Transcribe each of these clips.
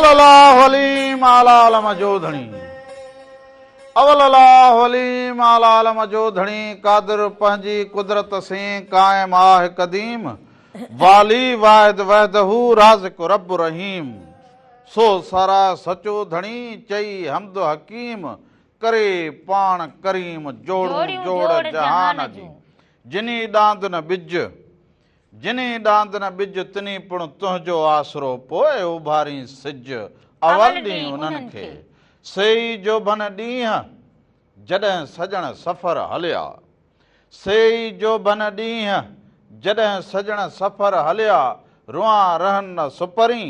अवलल्लाहु अलीम आला अलम जोधणी अवलल्लाहु अलीम आला अलम जोधणी कादिर पंहिंजी कुदरत से कायम आहे कदीम वाली वाहिद वहदहू राज़िक रब रहीम सो सारा सचो धणी चई हमद हकीम करे पाण करीम जोड़ू जोड़ जहान जी जिनी डांद न बिज तिनी पुण तुंहिंजो आसरो पोइ उभारी सिज अवल ॾींहुं उन्हनि खे सेई जो भन ॾींहं जॾहिं सजण सफ़र हलिया सेई जो भन ॾींहं जॾहिं सजण सफ़र हलिया रुआ रहन न सुपरी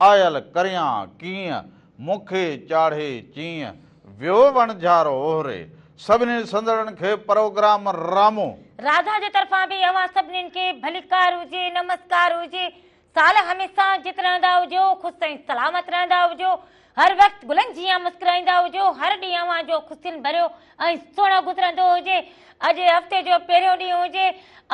आयल करियां कीअं मूंखे चाढ़े चीअं वियो वणझारो ओहरे सभिनी संदड़नि खे प्रोग्राम रामो राधा जे तरफां भी अवां सभिनीनि खे भलीकार हुजे नमस्कार हुजे साल हमेशा जित रहंदा हुजो ख़ुशि ऐं सलामत रहंदा हुजो हर वक़्तु गुलनि जीअं मुस्कुराईंदा हुजो हर ॾींहुं अवां जो ख़ुशियुनि भरियो ऐं सुहिणो गुज़रंदो हुजे अॼु हफ़्ते जो पहिरियों ॾींहुं हुजे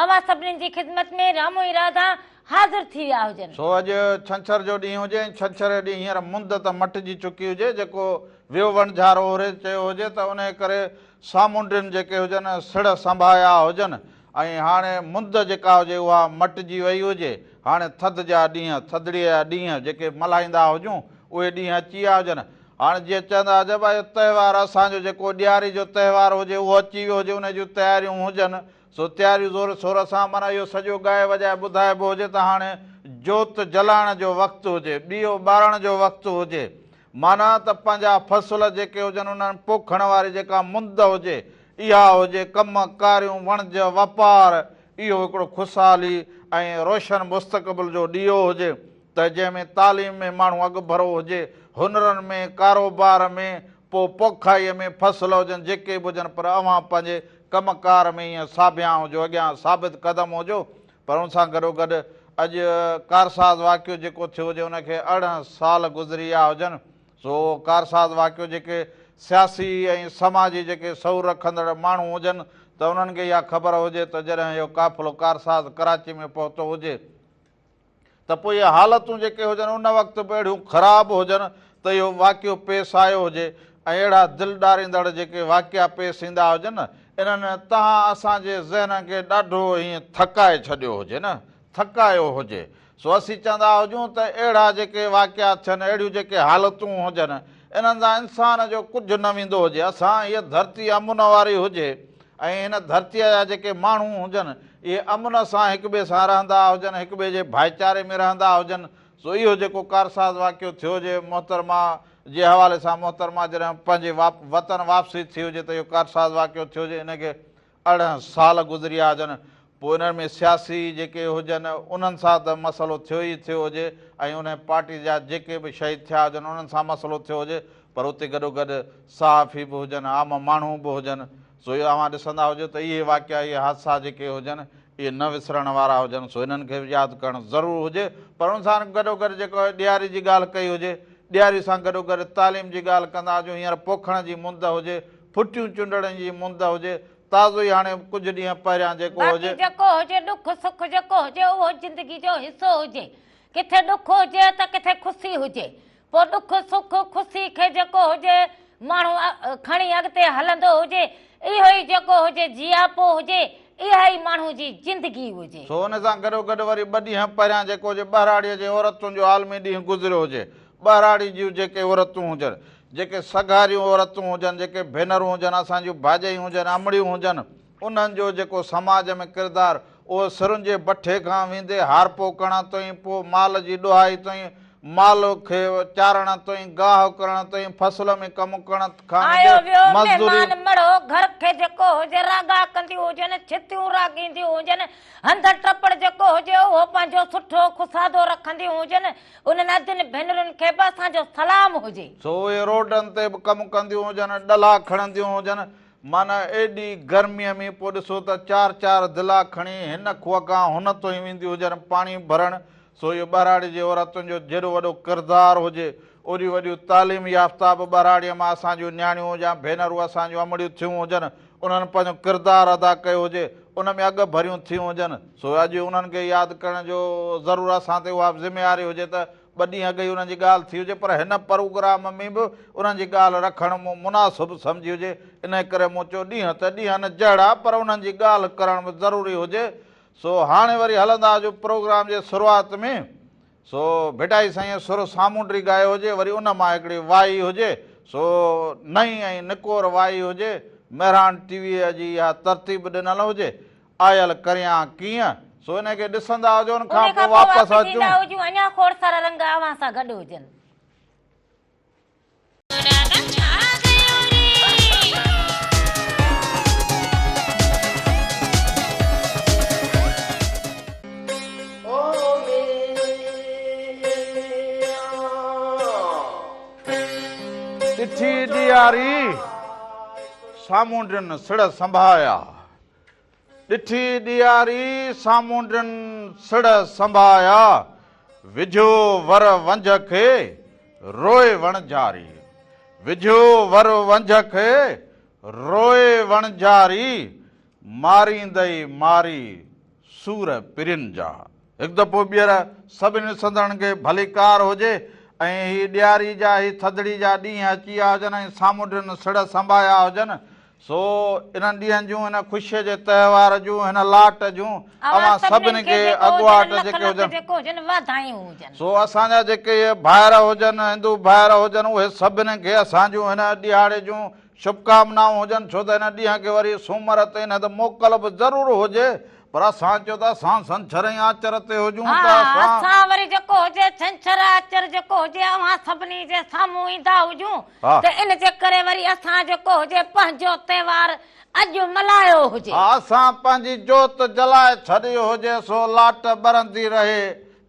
अवां सभिनीनि जी ख़िदमत में रामो ऐं राधा हाज़िर थी विया हुजनि सो अॼु छंछर जो ॾींहुं हुजे छंछर ॾींहुं हींअर मुंद त मटिजी चुकी हुजे जेको वियो वणझारो ओहरे चयो हुजे त उन करे सामुंडियुनि जेके हुजनि सिड़ संभाया हुजनि ऐं हाणे मुंद जेका हुजे उहा मटिजी वई हुजे हाणे थधि जा ॾींहं थधिड़ीअ जा ॾींहं जेके मल्हाईंदा हुजूं उहे ॾींहं अची विया हुजनि हाणे जीअं चवंदा हुजे भई त्योहार असांजो जेको ॾियारी जो त्योहार हुजे उहो अची वियो हुजे उन जूं तयारियूं हुजनि सो तयारियूं ज़ोर शोर सां माना इहो सॼो ॻाए वॼाए ॿुधाइबो हुजे त हाणे जोत जलाइण जो वक़्तु हुजे ॾीओ ॿारण जो वक़्तु हुजे माना त पंहिंजा फसल जेके हुजनि उन्हनि पोखण वारी जेका मुंद हुजे इहा हुजे कम कारियूं वणज वापार इहो हिकिड़ो ख़ुशहाली ऐं रोशन मुस्तक़बिल जो ॾीओ हुजे त जंहिंमें तालीम में माण्हू अॻु भरो हुजे हुनरनि में कारोबार में पोइ पोखाईअ में फसल हुजनि जेके बि हुजनि पर अवां पंहिंजे कमकार में ईअं साबिया हुजो अॻियां साबित क़दम हुजो पर उन सां गॾोगॾु अॼु कारसाज़ वाक़ियो जेको थियो हुजे उनखे 18 साल गुज़री विया हुजनि सो कारसाज़ वाक़ियो जेके सियासी ऐं समाजी जेके सऊर रखंदड़ माण्हू हुजनि त उन्हनि खे इहा ख़बर हुजे त जॾहिं इहो काफ़िलो कारसाज़ कराची में पहुतो हुजे त पोइ इहे हालतूं जेके हुजनि उन वक़्तु बि अहिड़ियूं ख़राबु हुजनि त इहो वाक़ियो पेश आयो हुजे ऐं अहिड़ा दिलि ॾारींदड़ जेके वाक़िया पेश ईंदा हुजनि न इन्हनि तव्हां असांजे ज़हन खे ॾाढो हीअं थकाए छॾियो हुजे न थकायो हुजे सो असीं चवंदा हुजूं त अहिड़ा जेके वाक़िया थियनि अहिड़ियूं जेके हालतूं हुजनि इन्हनि सां इंसान जो कुझु न वेंदो हुजे असां हीअ धरती अमुन वारी हुजे ऐं हिन धरतीअ जा जेके माण्हू हुजनि इहे अमुन सां हिक ॿिए सां रहंदा हुजनि हिक ॿिए जे भाईचारे में रहंदा हुजनि सो इहो जेको कारसाज़ वाक़ियो थियो हुजे मोहतरमा जे हवाले सां मोहतरमा जॾहिं पंहिंजे वतन वापसी थी हुजे त इहो कारसाज़ वाक़ियो थियो हुजे इनखे 18 साल गुज़री विया हुजनि पोइ इन्हनि में सियासी जेके हुजनि उन्हनि सां त मसइलो थियो ई थियो हुजे ऐं उन पार्टी जा जेके बि शहीद थिया हुजनि उन्हनि सां मसइलो थियो हुजे पर उते गॾोगॾु सहाफ़ी बि हुजनि आम माण्हू बि हुजनि सो इहो अवां ॾिसंदा हुजो त इहे वाक़िया इहे हादसा जेके हुजनि इहे न विसरण वारा हुजनि सो हिननि खे यादि करणु ज़रूरु हुजे पर उन सां गॾोगॾु जेको ॾियारी जी ॻाल्हि कई हुजे ॾियारी सां गॾोगॾु तालीम जी ॻाल्हि कंदा हुजूं हींअर पोखण जी मुंद हुजे फुटियूं चुंडड़नि जी मुंद हुजे ताज़ो ई हाणे कुझु ॾींहं पहिरियां जेको हुजे ॾुख सुख जेको हुजे उहो ज़िंदगी जो हिसो हुजे किथे ॾुख हुजे त किथे ख़ुशी हुजे पोइ ॾुख सुख ख़ुशी खे जेको हुजे माण्हू खणी अॻिते हलंदो हुजे इहो ई जेको हुजे जियापो हुजे इहा ई माण्हू जी ज़िंदगी हुजे सो हुन सां गॾोगॾु वरी 2 ॾींहं पहिरियां जेको हुजे ॿहिराड़ीअ जे औरतुनि जो आलमी ॾींहुं गुज़रियो हुजे ॿहिराड़ी जूं जेके औरतूं हुजनि जेके सगारियूं औरतूं हुजनि जेके भेनरूं हुजनि असांजूं भाॼायूं हुजनि अमड़ियूं हुजनि उन्हनि जो जेको समाज में किरदारु उहो सिरुनि जे भठे खां वेंदे हार पोखण ताईं पोइ माल जी ॾुहाई ताईं माल खे चारण ताईं गाह करण ताईं फसल में कमु करण खां मज़दूरी घर खे जेको हुजे रागा कंदियूं हुजनि छितियूं राॻींदियूं हुजनि हंध टपड़ जेको हुजे उहो पंहिंजो सुठो खुसादो रखंदियूं हुजनि उन्हनि अधनि भेनरुनि खे बि असांजो सलाम हुजे सो उहे रोडनि ते बि कमु कंदियूं हुजनि डला खणंदियूं हुजनि माना एॾी गर्मीअ में पोइ ॾिसो त 4-4 दिला खणी हिन खूह खां हुन तां ई वेंदियूं हुजनि पाणी भरणु सो इहो ॿहिराड़ी जी औरतुनि जो जहिड़ो वॾो किरदारु हुजे ओॾियूं वॾियूं तालीम याफ़्ता बि ॿहिराड़ीअ मां असांजूं नियाणियूं या भेनरूं असांजूं अमड़ियूं थियूं हुजनि उन्हनि पंहिंजो किरदारु अदा कयो हुजे उन में अॻु भरियूं थियूं हुजनि सो अॼु उन्हनि खे यादि करण जो ज़रूरु असां ते उहा ज़िमेवारी हुजे त ॿ ॾींहं अॻु ई उन्हनि जी ॻाल्हि थी हुजे, पर हिन प्रोग्राम में बि उन्हनि जी ॻाल्हि रखणु मूं मुनासिबु सम्झी हुजे, इन करे मूं चयो ॾींहं त ॾींहं न जहिड़ा, पर उन्हनि जी ॻाल्हि करणु बि ज़रूरी हुजे। सो हाणे वरी हलंदा हुजो प्रोग्राम जे शुरूआत में। सो भिटाई साईं सुर सामूंडी ॻायो हुजे, वरी उन मां हिकिड़ी वाई हुजे, सो नई ऐं निकोर वाई हुजे, महिरान टीवीअ जी इहा तरतीब ॾिनल हुजे, आयल करियां कीअं। सो इनखे ॾिसंदा हुजो, उन खां पोइ वापसि अचूं। अञा खोड़ सारा रंग अवां सां गॾु हुजनि। ॾिठी ॾियारी सामूंडियुनि सिड़ संभाया, ॾिठी ॾियारी सामूंडियुनि सिड़ संभाया, विझो वर वंझ खे रोए वणजारी, विझो वर वंझ खे रोए वणजारी, मारींदई मारी सूर पिरिन जा। हिकु दफ़ो ॿीहर सभिनी ॾिसंदड़नि खे भलीकार हुजे ऐं हीअ ॾियारी जा ही थधिड़ी जा ॾींहं अची विया हुजनि ऐं सामूंडियुनि सिड़ संभाया हुजनि। सो इन्हनि ॾींहंनि जूं हिन ख़ुशीअ जे त्योहार जूं हिन लाट जूं अवां सभिनी खे अॻुवाट जेके हुजनि, सो असांजा जेके इहे भाइर हुजनि, हिंदू भाइर हुजनि, उहे सभिनी खे असां जूं हिन ॾियारे जूं शुभकामनाऊं हुजनि। छो त हिन ॾींहं खे वरी सूमर ते न त मोकल बि ज़रूरु हुजे, पर असां चयो त असां छंछर ऐं आचर ते हुजूं त असां वरी जेको हुजे छंछर आचर जेको हुजे अवां सभिनी जे साम्हूं ईंदा हुजूं, त इन जे करे वरी असां जेको हुजे पंहिंजो त्योहार अॼु मल्हायो हुजे। असां पंहिंजी जोत जलाए छॾियो हुजे, सो लाट ॿरंदी रहे,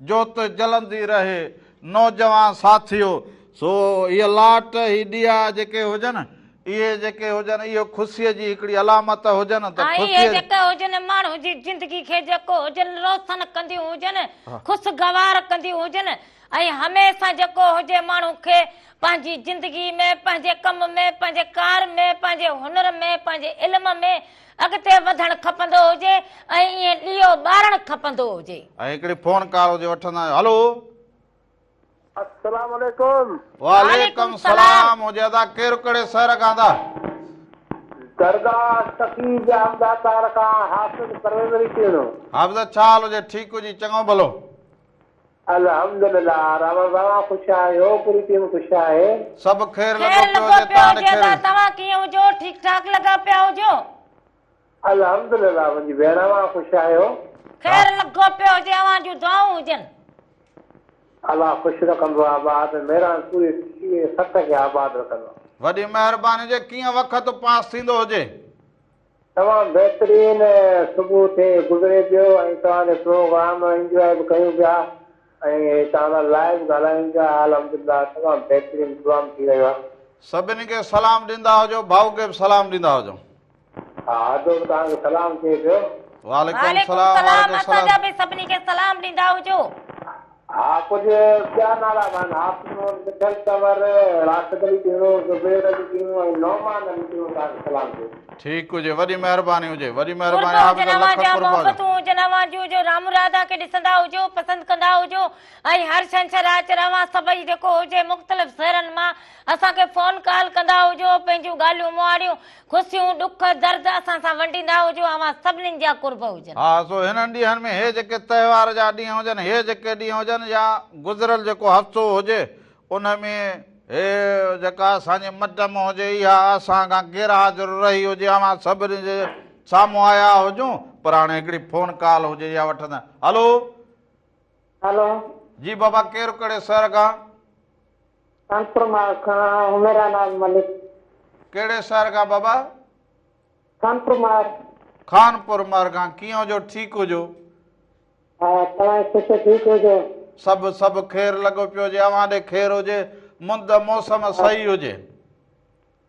जोत जलंदी रहे। नौजवान साथियो, सो इहा लाट ही ॾिया जेके हुजनि, इहे जेके हुजनि, इहो ख़ुशीअ जी हिकिड़ी अलामत हुजनि। त इहे जेके हुजनि माण्हू जी ज़िंदगी खे जेको हुजनि रोशन कंदियूं हुजनि, ख़ुशगवार कंदियूं हुजनि, ऐं हमेशह जेको हुजे माण्हू खे पंहिंजी ज़िंदगी में, पंहिंजे कम में, पंहिंजे कार में, पंहिंजे हुनर में, पंहिंजे इल्म में अॻिते वधणु खपंदो हुजे ऐं ईअं ॾीओ ॿारणु खपंदो हुजे। ऐं हिकिड़ी फोन कॉल हुजे वठंदा आहियूं। हलो, अस्सलाम वालेकुम। वालेकुम सलाम। हुजे अदा केरु कहिड़े शहर खां था? दरगाह सखी जामदा तारका हाफिज परवेज़री थियो। हाफिज छा हाल हुजे? ठीक हुजी? चङो भलो अल्हम्दुलिल्लाह। रमज़ान खुश आयो, पूरी टीम खुश आहे, सब खैर लॻो पियो हुजे। तव्हां कीअं हुजो? ठीक ठाक लॻा पिया हुजो? अल्हम्दुलिल्लाह। मुंहिंजी भेण मां खुश आयो, खैर लॻो पियो हुजे, अवां जूं दुआऊं हुजनि। अल्लाह खुश रखंदो, आबाद मेरा पूरी 7 खे आबाद रखंदो। वॾी महिरबानी जे कीअं वक़्तु पास थींदो हुजे? तमामु बहितरीन सुबुह थे गुज़रे पियो ऐं तव्हांजे प्रोग्राम एंजॉय बि कयूं पिया ऐं तव्हां लाइव ॻाल्हायूं पिया। अल्हम्दुलिल्लाह तमामु बहितरीन प्रोग्राम थी रहियो आहे। सभिनी खे सलाम ॾींदा हुजो, भाऊ खे बि सलाम ॾींदा हुजो। हा, अदो तव्हांखे सलाम थिए पियो। वालेकुम सलाम। असांजा बि सभिनी खे सलाम ॾींदा हुजो। हा, कुझु ॿिया नाला कान, हाफ़िज़ मिठल कंवर, राशिद अली टीणो, ज़ुबैर अली टीणो ऐं नौमान अली टीणो तव्हांखे सलाम थिए। ठीक हुजे, वॾी महिरबानी हुजे, वॾी महिरबानी। राम राधा खे ॾिसंदा हुजो, पसंदि कंदा हुजो ऐं हर छंछर आचर अवां सभई जेको हुजे मुख़्तलिफ़ शहरनि मां असांखे फोन कॉल कंदा हुजो, पंहिंजूं ॻाल्हियूं मुहारियूं, ख़ुशियूं ॾुख दर्द असां सां वंडींदा हुजो, अवां सभिनीनि जा कुर्ब हुजनि। हा, सो हिननि ॾींहंनि में हे जेके त्योहार जा ॾींहं हुजनि, हे जेके ॾींहं हुजनि या गुज़िरियल जेको हफ़्तो हुजे, उन में हे जेका असांजी मटम हुजे इहा असां खां गैर हाज़िर रही हुजे, अवां सभिनी जे साम्हूं आया हुजूं, पर हाणे हिकिड़ी फोन कॉल हुजे या वठंदा। हलो हेलो जी बाबा, केरु कहिड़े शहर खां? कानपुर मां खां हुमेरा नाज़ मलिक। कहिड़े शहर खां बाबा? कानपुर मां। खानपुर मार खां। कीअं हुजो? ठीक हुजो? हा, तव्हां ख़ुशि ठीक हुजो? सभु खैर लॻो पियो हुजे, अवां ॾे खैर हुजे, मुंद मौसम सही हुजे?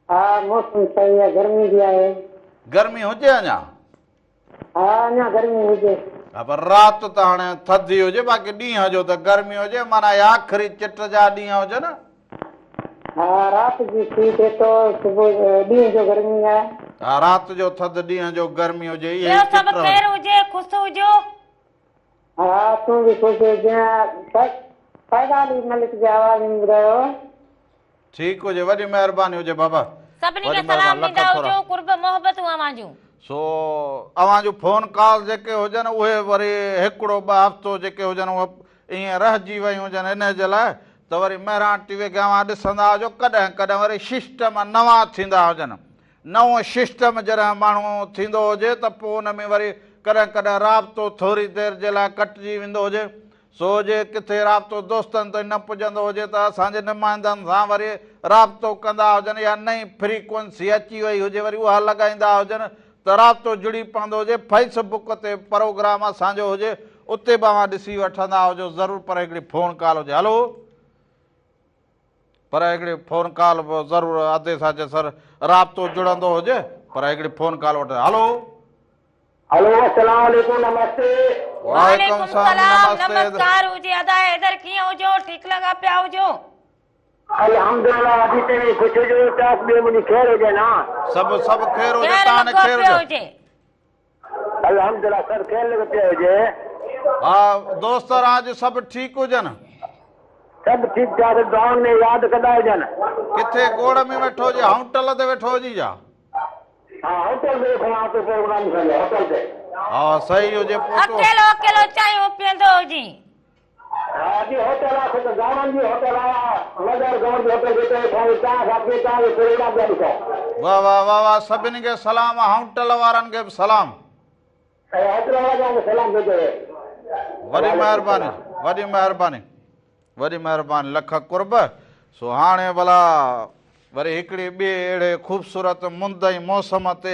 हा, मौसम सही आहे, गर्मी बि आहे। गर्मी हुजे अञा? हा, अञा गर्मी हुजे। हा, पर राति त हाणे थधी हुजे, बाक़ी ॾींहं जो त गर्मी हुजे, माना आख़िरी चिट जा ॾींहं हुजनि। हा, राति जी थी थिए थो, सुबुह ॾींहं जो गर्मी आहे। हा, राति जो थधि, ॾींहं जो गर्मी हुजे। ॿियो सभु खैर हुजे, ख़ुशि हुजो? हा, तूं बि ख़ुशि हुजे। पैगाली मलिक जी आवाज़ ॿुधायो। ठीक हुजे, वॾी महिरबानी हुजे बाबा। सभिनी खे वॾी सलाम महिरबानी, ॾींदा लख हुजो, थोरा। कुर्ब मोहबतूं अवांजूं। सो अवां जो फोन कॉल जेके हुजनि उहे वरी हिकिड़ो ॿ हफ़्तो जेके हुजनि उहे ईअं रहिजी वियूं हुजनि, इन जे लाइ त वरी महिरान टीवी खे अवां ॾिसंदा हुजो। कॾहिं कॾहिं वरी सिस्टम नवां थींदा हुजनि, नओं सिस्टम जॾहिं माण्हू थींदो हुजे त पोइ उन में वरी कॾहिं कॾहिं राब्तो थोरी देरि जे लाइ कटिजी वेंदो हुजे। सो जे किथे राब्तो दोस्तनि ताईं न पुॼंदो हुजे त असांजे नुमाइंदनि सां वरी राब्तो कंदा हुजनि, या नई फ्रीक्वेंसी अची वई हुजे वरी उहा लॻाईंदा हुजनि त राब्तो जुड़ी पवंदो हुजे। फेसबुक ते प्रोग्राम असांजो हुजे, उते बि अवां ॾिसी वठंदा हुजो ज़रूरु, पर हिकिड़ी फ़ोन कॉल हुजे। हलो, पर हिकिड़ी फ़ोन कॉल बि ज़रूरु अधे सां सर राब्तो जुड़ंदो हुजे, पर हिकिड़ी फ़ोन कॉल वठे। हलो हेलो, अस्सलाम वालेकुम, नमस्ते। वालेकुम सलाम, नमस्ते। नमस्कार हुजे। अदा इधर कीअं हुजो? ठीक लॻा पिया हुजो? अल्हम्दुलिल्लाह, अॼु ताईं कुछ जो टास्क ॿियो मुंहिंजी ख़ैर हुजे न। सभु ख़ैर हुजे, ख़ैर तव्हां लॻो ख़ैर पियो हुजे। हुजे। अल्हम्दुलिल्लाह, सर ख़ैर लॻो पियो हुजे। हा दोस्त राज सभु ठीकु हुजनि? सभु ठीकु ठाक, दुआउनि में यादि कंदा हुजनि। किथे गोड़ में वेठो हुजे, होटल ते वेठो हुजे छा? हा, होटल में खणा तो प्रोग्राम करे होटल ते। हा सही हुजे पोइ तो। अकेलो अकेलो चांहियूं पीअंदो हुजी। अॼु होटल आहे त गांवनि जी होटल आहे, नगर गांव जी होटल ते खाई चाह खपे, तव्हां जो प्रोग्राम जारी कयो। वाह वाह वाह वाह, सभिनी खे सलाम, होटल वारनि खे बि सलाम। होटल वारनि खे सलाम भेजो। वॾी महिरबानी, वॾी महिरबानी, वॾी महिरबानी, लख कुर्ब। सो हाणे भला वरी हिकिड़ी ॿी अहिड़े ख़ूबसूरत मुंदई मौसम ते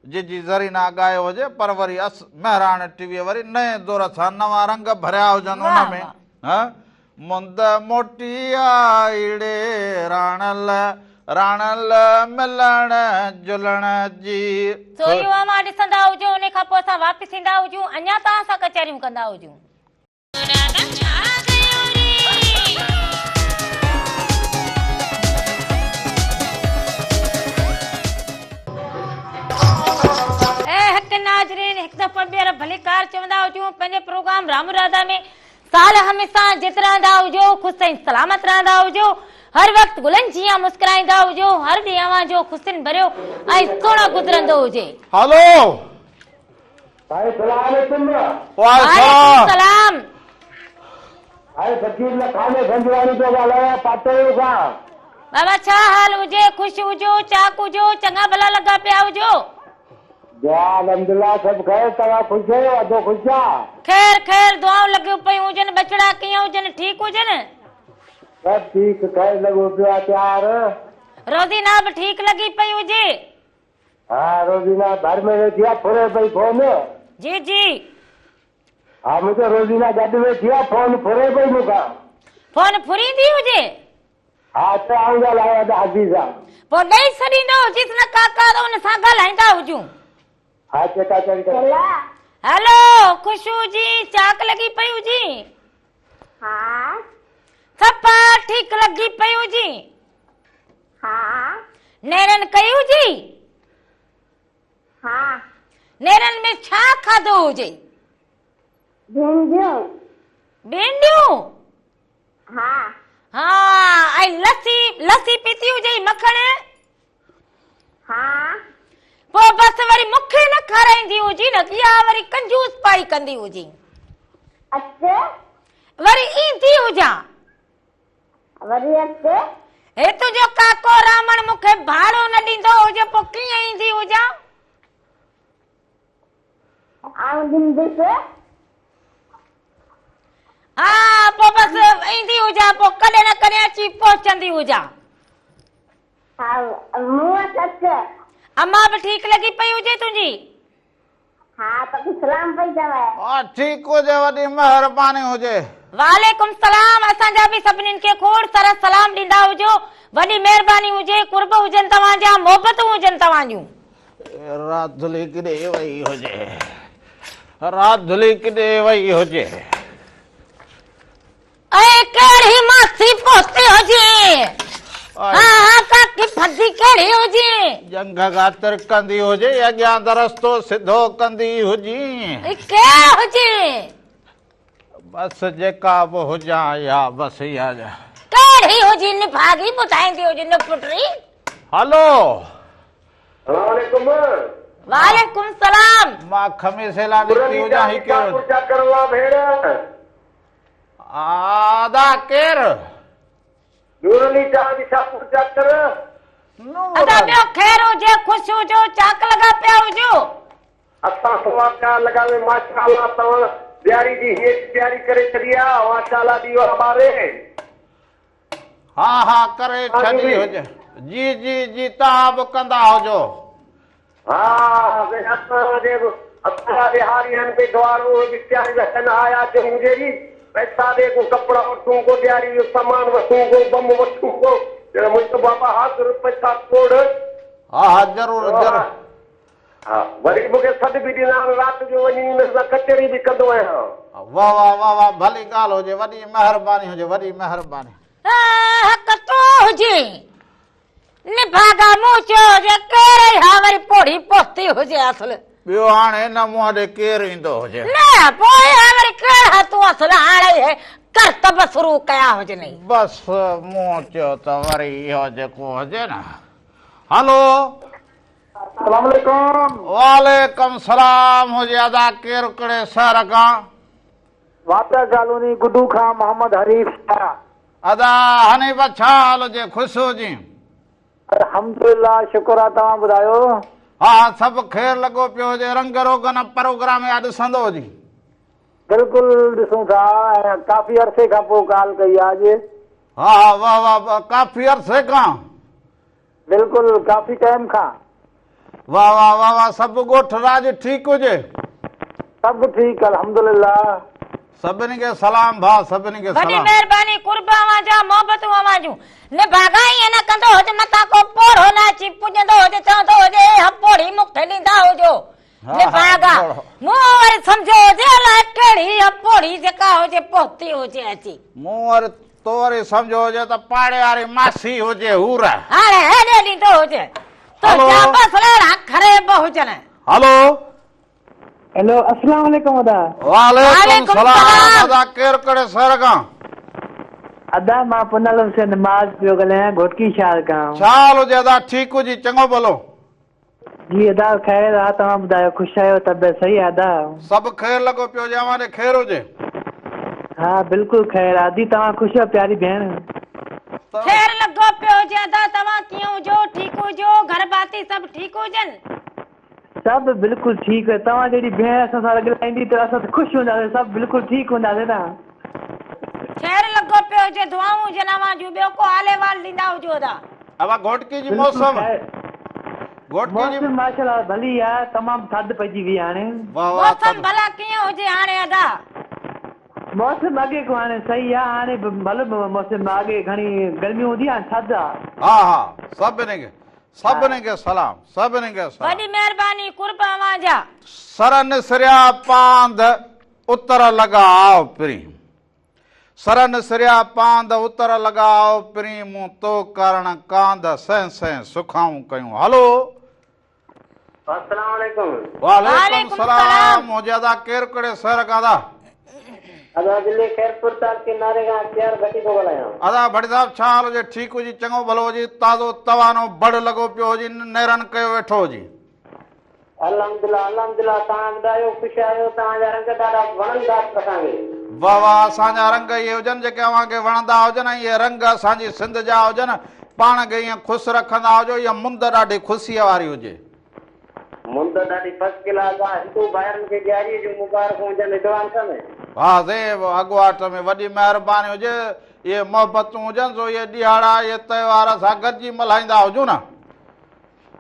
जिजी ज़रीना ॻायो हुजे, पर वरी महिरान टीवीअ वरी नए दौर सां नवां रंग भरिया हुजनि हुन में। हा, मुंद मोटी आईड़े राणल राणल मिलण जुलण जी। सो इहो अवां ॾिसंदा हुजो, उन खां पोइ असां वापसि ईंदा हुजूं, अञा तव्हां सां कचहरियूं कंदा हुजूं। नाज़रीन, हिकु दफ़ो ॿीहर भलीकार चवंदा हुजूं, पंहिंजे प्रोग्राम राम राधा में साल हमेशा जित रहंदा हुजो, ख़ुशि ऐं सलामत रहंदा हुजो, हर वक़्तु गुलनि जीअं मुस्कुराईंदा हुजो, हर ॾींहुं अवां जो ख़ुशियुनि भरियो ऐं सुहिणो गुज़रंदो हुजे। हलो भाई सलाम अलैकुम। वालेकुम सलाम। हाय फकीर न खाने संजवानी तो ॻाल्हायां, पातळियूं खां। बाबा छा हाल हुजे? ख़ुशि हुजो, चाक हुजो, चङा भला लॻा पिया हुजो? अल्हम्दुलिल्लाह, सब खैर। तव्हां ख़ुशि आहियो? अधो ख़ुशि आहे? ख़ैर ख़ैर, दुआऊं लॻियूं पयूं हुजनि। बचड़ा कीअं हुजनि? ठीकु हुजनि? सब ठीक, खैर लॻो पियो आहे प्यार। रोज़ीना बि ठीकु लॻी पई हुजे? हा, रोज़ीना घर में वेठी आहे, फुरे पई फोन। जी जी। हा, मुंहिंजो रोज़ीना गॾु वेठी आहे, फोन फुरे पई मूंखां। फोन फुरींदी हुजे? हा, त आऊं ॻाल्हायां त हज़ीज़ा। पोइ ॾेई छॾींदो हुजिस न काका, त हुन सां ॻाल्हाईंदा हुजूं। हा, चेका चई कर। हेलो, ख़ुशि हुजी, चाक लॻी पई हुजी? हाँ सफ़ा ठीकु लॻी पई हुजी? हाँ नेरनि कई हुजी? हाँ नेरनि में छा खाधो हुजे? भिंडियूं। भिंडियूं? हाँ हाँ, ऐं लस्सी लस्सी पीती हुजे, मखण? हाँ पोइ बसि वरी मूंखे न खाराईंदी हुजी न, इहा वरी कंजूस पाई कंदी हुजी। अच्छे वरी ईंदी हुजां वरी अच्छे। हे तुंहिंजो काको रामण मूंखे भाड़ो न ॾींदो हुजे, पोइ कीअं ईंदी हुजां? आऊं ॾींदुसि। हा, पोइ बसि ईंदी हुजां, पोइ कॾहिं न कॾहिं अची पहुचंदी हुजां। हाँ, मुँह अच्छे। अम्मा बि ठीकु लॻी पई हुजे तुंहिंजी? हाँ, तो सलाम पई चवे। हा, ठीकु हुजे, वॾी महिरबानी हुजे। वालेकुम सलाम। असांजा बि सभिनीनि खे खोड़ सारा सलाम ॾींदा हुजो। वॾी महिरबानी हुजे, कुर्ब हुजनि तव्हांजा, मोहबतूं हुजनि तव्हांजूं। रात धुली किॾे वई हुजे, रात धुली किॾे वई हुजे। ऐं कहिड़ी मासी पोती हुजे? हाँ, काकी फदी कहिड़ी हुजे? जंग गातर कंदी हुजे, अॻियां रस्तो सिधो कंदी हुजी। के हुजे? बस जेका बि हुजां या बस इहा जा कहिड़ी हुजी निभागी ॿुधाईंदी हुजी न पुटरी। हलो अस्सलामुअलैकुम। वालेकुम सलाम। मां खमीसे ला निकती हुजां ही केरु पूजा करवा भेड़ आदा केरु नूरनी चा दिशा पूजा कर। अदा ॿियो ख़ैर हुजे ख़ुशि हुजो चाक लॻा पिया हुजो। असां सवा प्यार लॻावे माशाअल्लाह तव्हां ॾियारी जी हेठि तयारी करे छॾी आहे माशाअल्लाह दीवा ॿारे। हा हा करे छॾी हुजे जी जी जी तव्हां बि कंदा हुजो। हा असां बिहारी आहिनि भई द्वारो तयारी रखनि आया जरूं जहिड़ी पैसा ॾे को कपिड़ा वठूं को ॾियारी जो सामान वठूं को बम वठूं को मुंहिंजो बाबा हाज़ुर पैसा खोड़। हा हा ज़रूरु ज़रूरु। हा वरी मूंखे सॾु बि ॾिना राति जो वञी कचहरी बि कंदो आहियां। वाह वाह वाह वाह भली ॻाल्हि हुजे वॾी महिरबानी हुजे वॾी महिरबानी। हक़ तो हुजे निभागा मूं चयो हुजे कहिड़े हा वरी पोड़ी पोती हुजे असुल ॿियो हाणे हिन मुंहं ॾे केरु ईंदो हुजे न पोइ वरी कहिड़ा तूं असुल हाणे करतब शुरू कया हुजनि। बस मूं चयो त वरी इहो जेको हुजे न। हलो अस्सलामुअलैकुम। वालेकुम सलाम हुजे अदा केरु कहिड़े शहर खां वाता कॉलोनी गुड्डू खां मोहम्मद हरीफ शाह। अदा हनीफ छा हाल हुजे ख़ुशि हुजे। अल्हम्दुलिल्लाह शुक्र आहे तव्हां ॿुधायो। हा सभु ख़ैरु लॻो पियो हुजे रंग रोगन प्रोग्राम या ॾिसंदो हुजे। बिल्कुलु ॾिसूं था ऐं काफ़ी अरसे खां पोइ कॉल कई आहे अॼु। हा वाह वाह काफ़ी अरसे खां बिल्कुलु काफ़ी टाइम खां। वाह वाह वाह वाह सभु ॻोठ राज ठीकु हुजे। सभु ठीकु अल्हम्दुलिल्लाह। सभिनी खे सलाम भाउ सभिनी खे वॾी सलाम। महिरबानी कुर्बा वांजा मोहबतूं वांजूं निभागा ईअं न कंदो हुजे मथां को पोरो न अची पुॼंदो हुजे चवंदो हुजे हपोड़ी मूंखे ॾींदा हुजो। निभागा मूं वरी सम्झो हुजे अलाए कहिड़ी हपोड़ी जेका हुजे पोती हुजे अची मूं वरी तो वरी सम्झो हुजे त पाड़े वारी मासी हुजे हूर। हाणे हेॾे ॾींदो हुजे तो हलो। जा बस अहिड़ा ख़रेब हुजनि। हलो हेलो अस्सलाम वालेकुम अदा। वालेकुम सलाम अदा केरु कहिड़े शहर खां अदा मां पुनल हुसैन नमाज पियो ॻाल्हायां घोटकी शहर खां। छा हाल हुजे अदा ठीकु हुजे चङो भलो। जी अदा ख़ैर आहे तव्हां ॿुधायो ख़ुशि आहियो तबियत सही आहे अदा। सभु ख़ैरु लॻो पियो हुजे अवां ॾे ख़ैरु हुजे। हा बिल्कुलु ख़ैर आहे दी तव्हां ख़ुशि आहियो प्यारी भेण। ख़ैर लॻो पियो हुजे अदा तव्हां कीअं हुजो ठीकु हुजो घर बाती सभु ठीकु हुजनि। सभु बिल्कुलु ठीकु आहे तव्हां जहिड़ी भेण असां सां ॻाल्हाईंदी त असां ख़ुशि हूंदासीं सभु बिल्कुलु ठीकु हूंदासीं न। ख़ैर लॻो पियो हुजे दुआऊं हुजनि अवां जूं ॿियो को हाले वाल ॾींदा हुजो अदा। अवा घोटकी जी मौसम घोटकी जी मौसम माशाअल्लाह भली आहे तमामु थधि पइजी वई आहे हाणे। वाह वाह मौसम भला कीअं हुजे हाणे अदा। मौसम अॻे को हाणे सही आहे हाणे भले मौसम अॻे घणी गर्मी हूंदी आहे थधि आहे। हा हा सभिनी खे सलाम सभिनी खे सलाम। वॾी महिरबानी कुर्बा वांजा। सर निसरिया पांद उतर लॻाओ पिरी सर निसरिया पांद उतर लॻाओ पिरी मूं तो करण कांद सह सह सुखाऊं कयूं। हलो अस्सलाम वालेकुम। वालेकुम सलाम मुझे अदा केरु कहिड़े शहर खां अदा अदा दिल्ली खैरपुर ताल के नारे खां अख्तियार भट्टी को ॻाल्हायां। अदा भट्टी साहिब छा हाल हुजे ठीकु हुजे चङो भलो हुजे ताज़ो तवानो बड़ लॻो पियो हुजे नेरन कयो वेठो हुजे। अल्हम्दुलिल्लाह अल्हम्दुलिल्लाह तव्हां ॿुधायो ख़ुशि आहियो तव्हांजा रंग ॾाढा वणंदा असांखे। वाह वाह असांजा रंग इहे हुजनि जेके अव्हांखे वणंदा हुजनि ऐं इहे रंग असांजी सिंध जा हुजनि पाण खे ईअं ख़ुशि रखंदा हुजो इहा मुंद ॾाढी ख़ुशीअ वारी हुजे। मुंद ॾाढी फर्स्ट क्लास आहे हिंदू भाइरनि खे ॾियारीअ जूं मुबारकूं हुजनि एडवांस में। हा सेव अॻुवाट में वॾी महिरबानी हुजे इहे मोहबतूं हुजनि सो इहे ॾियारा इहे त्योहार असां गॾिजी मल्हाईंदा हुजूं न।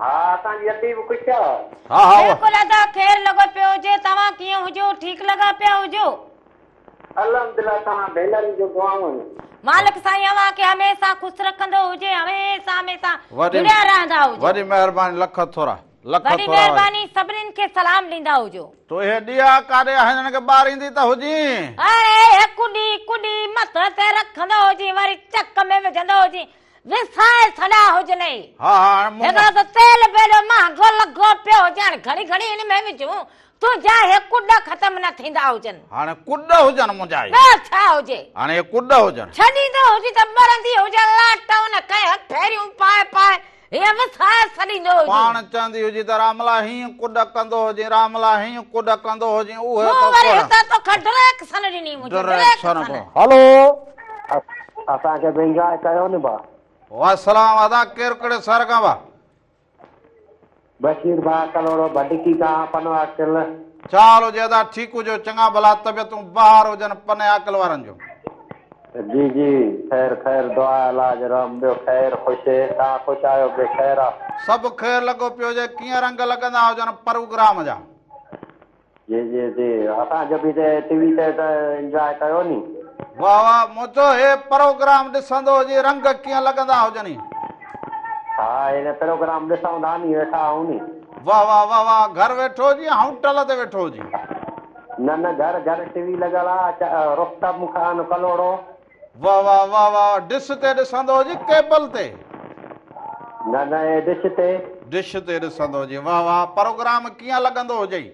हा असांजी अदी बि ख़ुशि आहे। हा हा बिल्कुलु अदा ख़ैर लॻो पियो हुजे तव्हां कीअं हुजो ठीकु लॻा पिया हुजो। अल्हम्दुलिल्लाह तव्हां भेनरुनि जो दुआऊं आहिनि। मालिक साईं अव्हां खे हमेशा ख़ुशि रखंदो हुजे हमेशा वॾी जुड़िया रहंदा हुजो। वॾी महिरबानी लख थोरा लख वॾी थोरा महिरबानी सभिनीनि खे सलाम ॾींदा हुजो। तो इहे ॾिया काॾे हिननि खे ॿार ईंदी त हुजी अरे कुॾी कुॾी मथ ते रखंदो हुजे वरी चक में विझंदो हुजे विसाए छॾा हुजनि हा हा हिकिड़ो त तेल बेलो महांगो लॻो पियो हुजनि घड़ी घड़ी हिन में विझूं तुंहिंजा हे कुॾ ख़तम न थींदा हुजनि हाणे कुॾ हुजनि मुंहिंजा ॿियो छा हुजे हाणे कुॾ हुजनि छॾींदो हुजे त ॿरंदी हुजे लाट हुन कई फेरियूं पाए पाए हे विसाए छॾींदो हुजे पाण चवंदी हुजे त रामला हीअं कुॾ कंदो हुजे रामला हीअं कुॾ कंदो हुजे उहे मूं वरी हितां तोखां डायरेक्ट सन ॾिनी मुंहिंजी डायरेक्ट सन हलो असांखे बि इंजॉय कयो न भा वासलाम अदा केरु कहिड़े शहर खां बा बशीर भा कलोड़ो भडिकी का पनवा किल चाल हुजे अदा ठीकु हुजो चङा भला तबियतूं ॿाहिरि हुजनि पने आकल वारनि जो जी जी ख़ैर ख़ैर दुआ इलाज राम ॿियो ख़ैर ख़ुशि तव्हां ख़ुशि आहियो बे ख़ैर आहे सभु ख़ैर लॻो पियो हुजे कीअं रंग लॻंदा हुजनि प्रोग्राम जा जी जी जी असांजो बि टीवी ते त इंजॉय कयो नी वाह वाह मुंहिंजो हे प्रोग्राम ॾिसंदो हुजे रंग कीअं लॻंदा हुजनि हा हिन प्रोग्राम ॾिसूं था नी वेठा आहियूं नी वाह वाह वाह वाह घर वेठो हुजे होटल ते वेठो हुजे न न घर घर टीवी लॻल आहे रुस्तम ख़ान कलोड़ो वाह वाह वाह वाह डिश ते ॾिसंदो हुजे केबल ते न न हे डिश ते डिश ते ॾिसंदो हुजे वाह वाह प्रोग्राम कीअं लॻंदो हुजे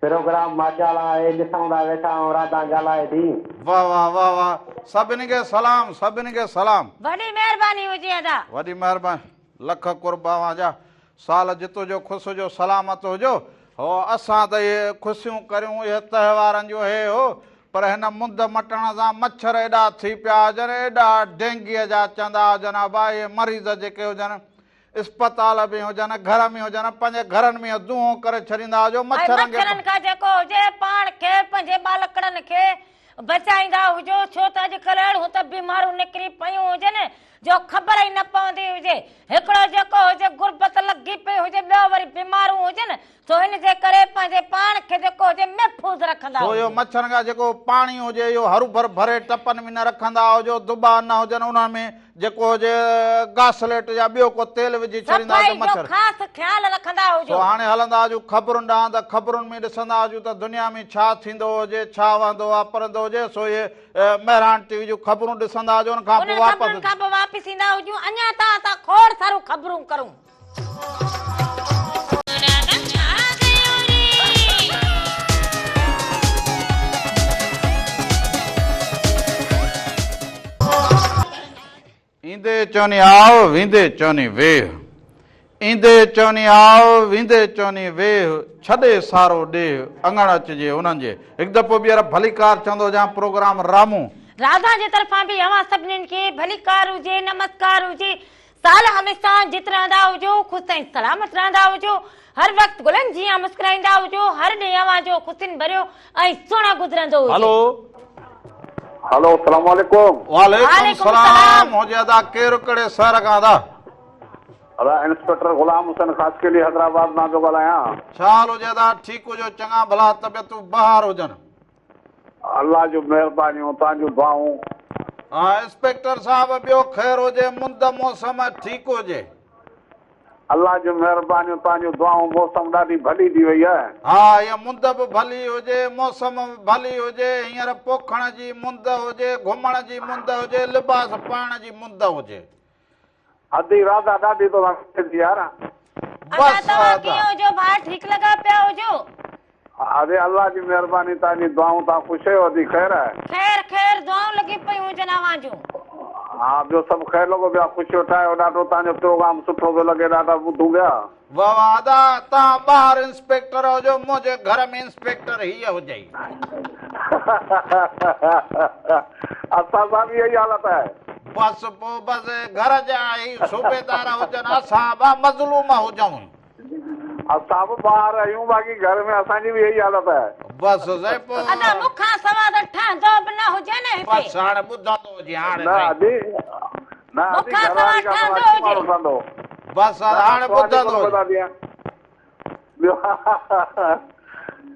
प्रोग्राम माशाल्लाह हे ॾिसूं था वेठा आहियूं राधा ॻाल्हाए थी वाह वाह वाह वाह सभिनी खे सलाम सभिनी खे सलाम वॾी महिरबानी हुजे अदा वॾी महिरबानी लख कुर्बावा जा साल जितो जो ख़ुशि हुजो सलामत हुजो हो असां त इहे ख़ुशियूं करियूं इहे त्योहारनि जो हे हो पर हिन मुंद मटण सां मच्छर एॾा थी पिया हुजनि एॾा डेंगीअ जा चवंदा हुजनि अबा इहे मरीज़ जेके हुजनि अस्पताल में हुजनि घर में हुजनि पंहिंजे घरनि में दूं करे छॾींदा हुजो मच्छरनि खां जेको हुजे पाण खे पंहिंजे बालकड़नि खे बचाईंदा हुजो छो त अॼुकल्ह अहिड़ियूं त बीमारियूं निकिरी पियूं हुजनि जो ख़बर ई न पवंदी हुजे हिकिड़ो जेको हुजे गुरबत लॻी पई हुजे ॿियो वरी बीमारियूं हुजनि सो हिन जे करे पंहिंजे पाण खे जेको हुजे महफ़ूज़ रखंदा इहो मच्छरनि खां जेको पाणी हुजे इहो हरू भर भरे टपनि में न रखंदा हुजो दुबा न हुजनि उन में जेको हुजे गासलेट या ॿियो को तेल विझी छॾींदा हुजो मच्छर ख़ासि ख़्यालु रखंदा हुजो हाणे हलंदा हुजूं ख़बरुनि ॾांहुं त ख़बरुनि में ॾिसंदा हुजूं त दुनिया में छा थींदो हुजे छा वहंदो वापरंदो हुजे सो इहे महिरान टीवी जूं ख़बरूं ॾिसंदा हुजो उन खां पोइ वापसि ईंदा हुजूं अञा त असां खोड़ सारूं ख़बरूं करूं ईंदे चवनी आओ वेंदे चवनी वेह ईंदे चवनी आओ वेंदे चवनी वेह छॾे सारो ॾेह अङण अचिजे उन्हनि जे हिकु दफ़ो ॿीहर भलीकार चवंदो जा प्रोग्राम रामू राधा जे तरफ़ां बि अवां सभिनीनि खे भलीकार हुजे नमस्कार हुजे साल हमेशा जित रहंदा हुजो ख़ुशि ऐं सलामत रहंदा हुजो हर वक़्तु गुलनि जीअं मुस्कुराईंदा हुजो हर ॾींहुं अवां जो ख़ुशियुनि भरियो ऐं सुहिणो गुज़रंदो हुजे हेलो हेलो अस्सलाम वालेकुम वालेकुम सलाम हो अदा केरु कहिड़े शहर खां अदा अदा इंस्पेक्टर गुलाम हुसैन ख़ास के लिए हैदराबाद मां थो ॻाल्हायां छा हाल हुजे अदा ठीकु हुजो चङा भला तबियतूं ॿाहिरि हुजनि अल्लाह जो महिरबानियूं तव्हांजूं दुआऊं हा इंस्पेक्टर साहिब ॿियो ख़ैर हुजे मुंद मौसम ठीकु हुजे अल्लाह जो महिरबानियूं तव्हांजूं दुआऊं मौसम ॾाढी भली थी वई आहे हा इहा मुंद बि भली हुजे मौसम भली हुजे हींअर पोखण जी मुंद हुजे घुमण जी मुंद हुजे लिबास पाइण जी मुंद हुजे अधी राधा ॾाढी तो यार बस जो भाई ठीक लगा पिया हुजो अरे अल्लाह जी महिरबानी तव्हांजी दुआऊं तव्हां ख़ुशि आहियो अधी ख़ैर आहे खैर खैर दुआऊं लॻी पयूं हुजनि अवां जूं हा ॿियो सभु ख़ैर लॻो पियो आहे ख़ुशियो ठाहियो ॾाढो तव्हांजो प्रोग्राम सुठो पियो लॻे ॾाढा ॿुधूं पिया वाह वाह अदा तव्हां ॿाहिरि इंस्पेक्टर हुजो मुंहिंजे घर में इंस्पेक्टर हीअ हुजे असां सां बि इहा ई हालत आहे बसि पोइ बसि घर जा ई सूबेदार हुजनि असां ॿ मज़लूम हुजूं असां बि ॿाहिरि आहियूं बाक़ी घर में असांजी बि इहा ई हालत आहे बसि अदा मूंखां सवाइ त ठहंदो बि न हुजे न हिते बसि हाणे ॿुधंदो हुजे हाणे न अदी न अदी घरवारी का ठहंदो बसि हाणे ॿुधंदो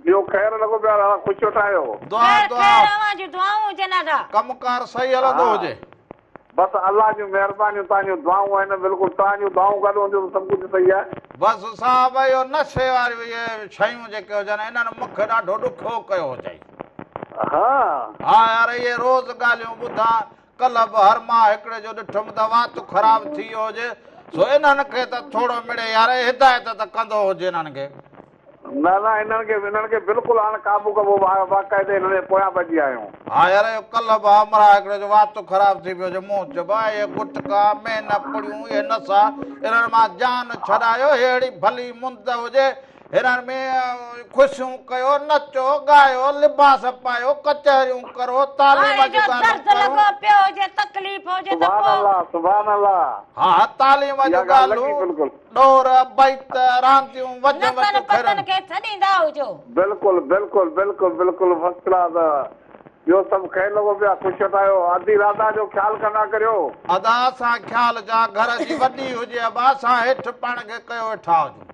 ॿियो ख़ैर लॻो पियो आहे ख़ुशियो ठाहियो दुआ दुआ दुआऊं हुजनि ॾाढा कमकार सही हलंदो हुजे बसि अल्लाह जूं महिरबानियूं तव्हांजूं दुआऊं आहिनि बिल्कुलु तव्हांजूं दुआऊं गॾु हूंदियूं त सभु कुझु सही आहे बसि साहब इहो नशे वारियूं इहे शयूं जेके हुजनि इन्हनि मूंखे ॾाढो ॾुखो कयो हुजे हा हा यार इहे रोज़ ॻाल्हियूं ॿुधां कल्ह बि हर मां हिकिड़े जो ॾिठुमि त वात ख़राब थी वियो हुजे सो इन्हनि खे त थोरो मिड़े यार हिदायत त कंदो हुजे इन्हनि खे न न हिननि खे बिल्कुलु हाणे काबू कबो बाक़ाइदे हिन जे पोयां भॼी आहियूं हा यार कल्ह बि हमरा हिकिड़े जो वात ख़राब थी पियो हुजे मूं चइबो इहे गुटका में न पुड़ियूं इहे नसा इन्हनि मां जान छॾायो अहिड़ी भली मुंद हुजे हिननि में ख़ुशियूं कयो नचो ॻायो लिबास पायो कचहरियूं करो तालीम जी सुभान अल्लाह हा तालीम जो ॻाल्हियूं डोर बैत रांदियूं वज बिल्कुलु बिल्कुलु बिल्कुलु बिल्कुलु फर्स्ट क्लास ॿियो सभु ख़ैर लॻो पिया ख़ुशि आहियो आदि राधा जो ख़्यालु कंदा करियो अदा सां ख़्याल जा घर जी वॾी हुजे असां हेठि पाण खे कयो वेठा हुजूं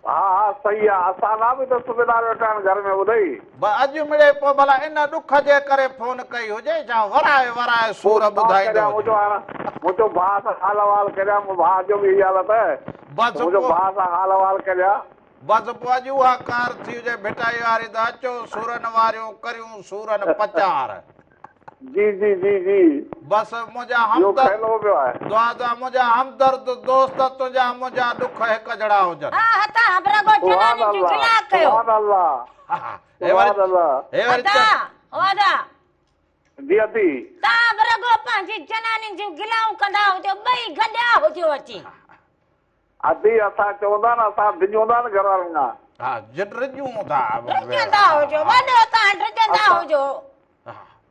हा हा सही आहे असां लाइ बि त सुबेदार वेठा आहिनि घर में ॿुधई अॼु मिड़े पोइ भला इन ॾुख जे करे फोन कई हुजे छा वराए वराए सूर ॿुधाईंदो मुंहिंजो भाउ सां हाल अहवाल करियां भाउ जो बि इहा हालत आहे मुंहिंजो भाउ सां हाल अहवाल करियां बसि पोइ अॼु उहा कार थी हुजे भेटाई वारी त अचो सूरनि वारियूं करियूं सूरनि पचार जी जी जी जी बसि मुंहिंजा हमदर्द दुआ दुआ मुंहिंजा हमदर्द दोस्त तुंहिंजा मुंहिंजा ॾुख हिकु जहिड़ा हुजनि अदी असां चवंदा न असां डिॼूं था न घर वारनि खां हा डिॼूं था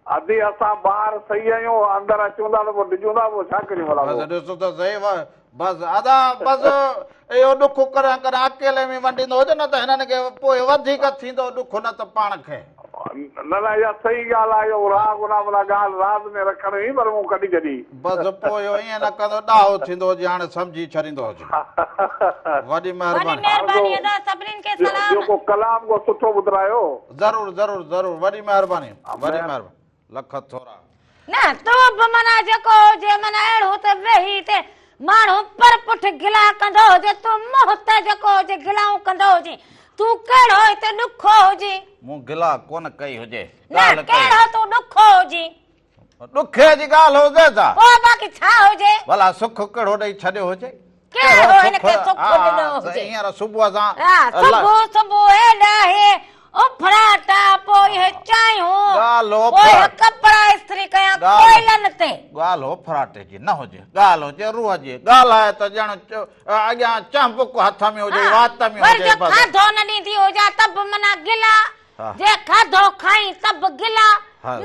अदी असां ॿाहिरि सही आहियूं अंदरि अचूं था त पोइ डिॼूं था पोइ छा करियूं भला ॾिसो त सही बसि अदा बसि इहो ॾुख कॾहिं कॾहिं अकेले में वंडींदो हुजे न त हिननि खे पोइ वधीक थींदो ॾुख न त पाण खे न न इहा सही ॻाल्हि आहे इहो राग गुना भला ॻाल्हि राज़ में रखण ई पर मूं कॾहिं कॾहिं बसि पोइ इहो ईअं न कंदो ॾाहो थींदो हुजे हाणे सम्झी छॾींदो हुजे वॾी महिरबानी जेको कलाम को सुठो ॿुधायो ज़रूरु ज़रूरु ज़रूरु वॾी महिरबानी वॾी महिरबानी लख थोरा न तो बि माना जेको हुजे माना अहिड़ो त वेही ते माण्हू पर पुठ गिला कंदो हुजे तूं मुंहुं ते जेको हुजे गिलाऊं कंदो हुजे तूं कहिड़ो हिते ॾुखो हुजे मूं गिला कोन कई हुजे न कहिड़ो तूं ॾुखो हुजे ॾुखे जी ॻाल्हि हुजे त पोइ बाक़ी छा हुजे भला सुख कहिड़ो ॾेई छॾियो हुजे कहिड़ो हिनखे सुख ॾिनो हुजे हींअर सुबुह सां सुबुह हेॾा हे उफराटा पोइ हे चायूं पोइ कपड़ा इस्त्री कया कोयलन ते ॻाल्हि हो फराटे जी न हुजे ॻाल्हि हुजे रूह जी ॻाल्हि आहे त ॼण अॻियां चंपक हथ में हुजे वात में हुजे खाधो न ॾींदी हुजा तब मना गिला जे खाधो खाई तब गिला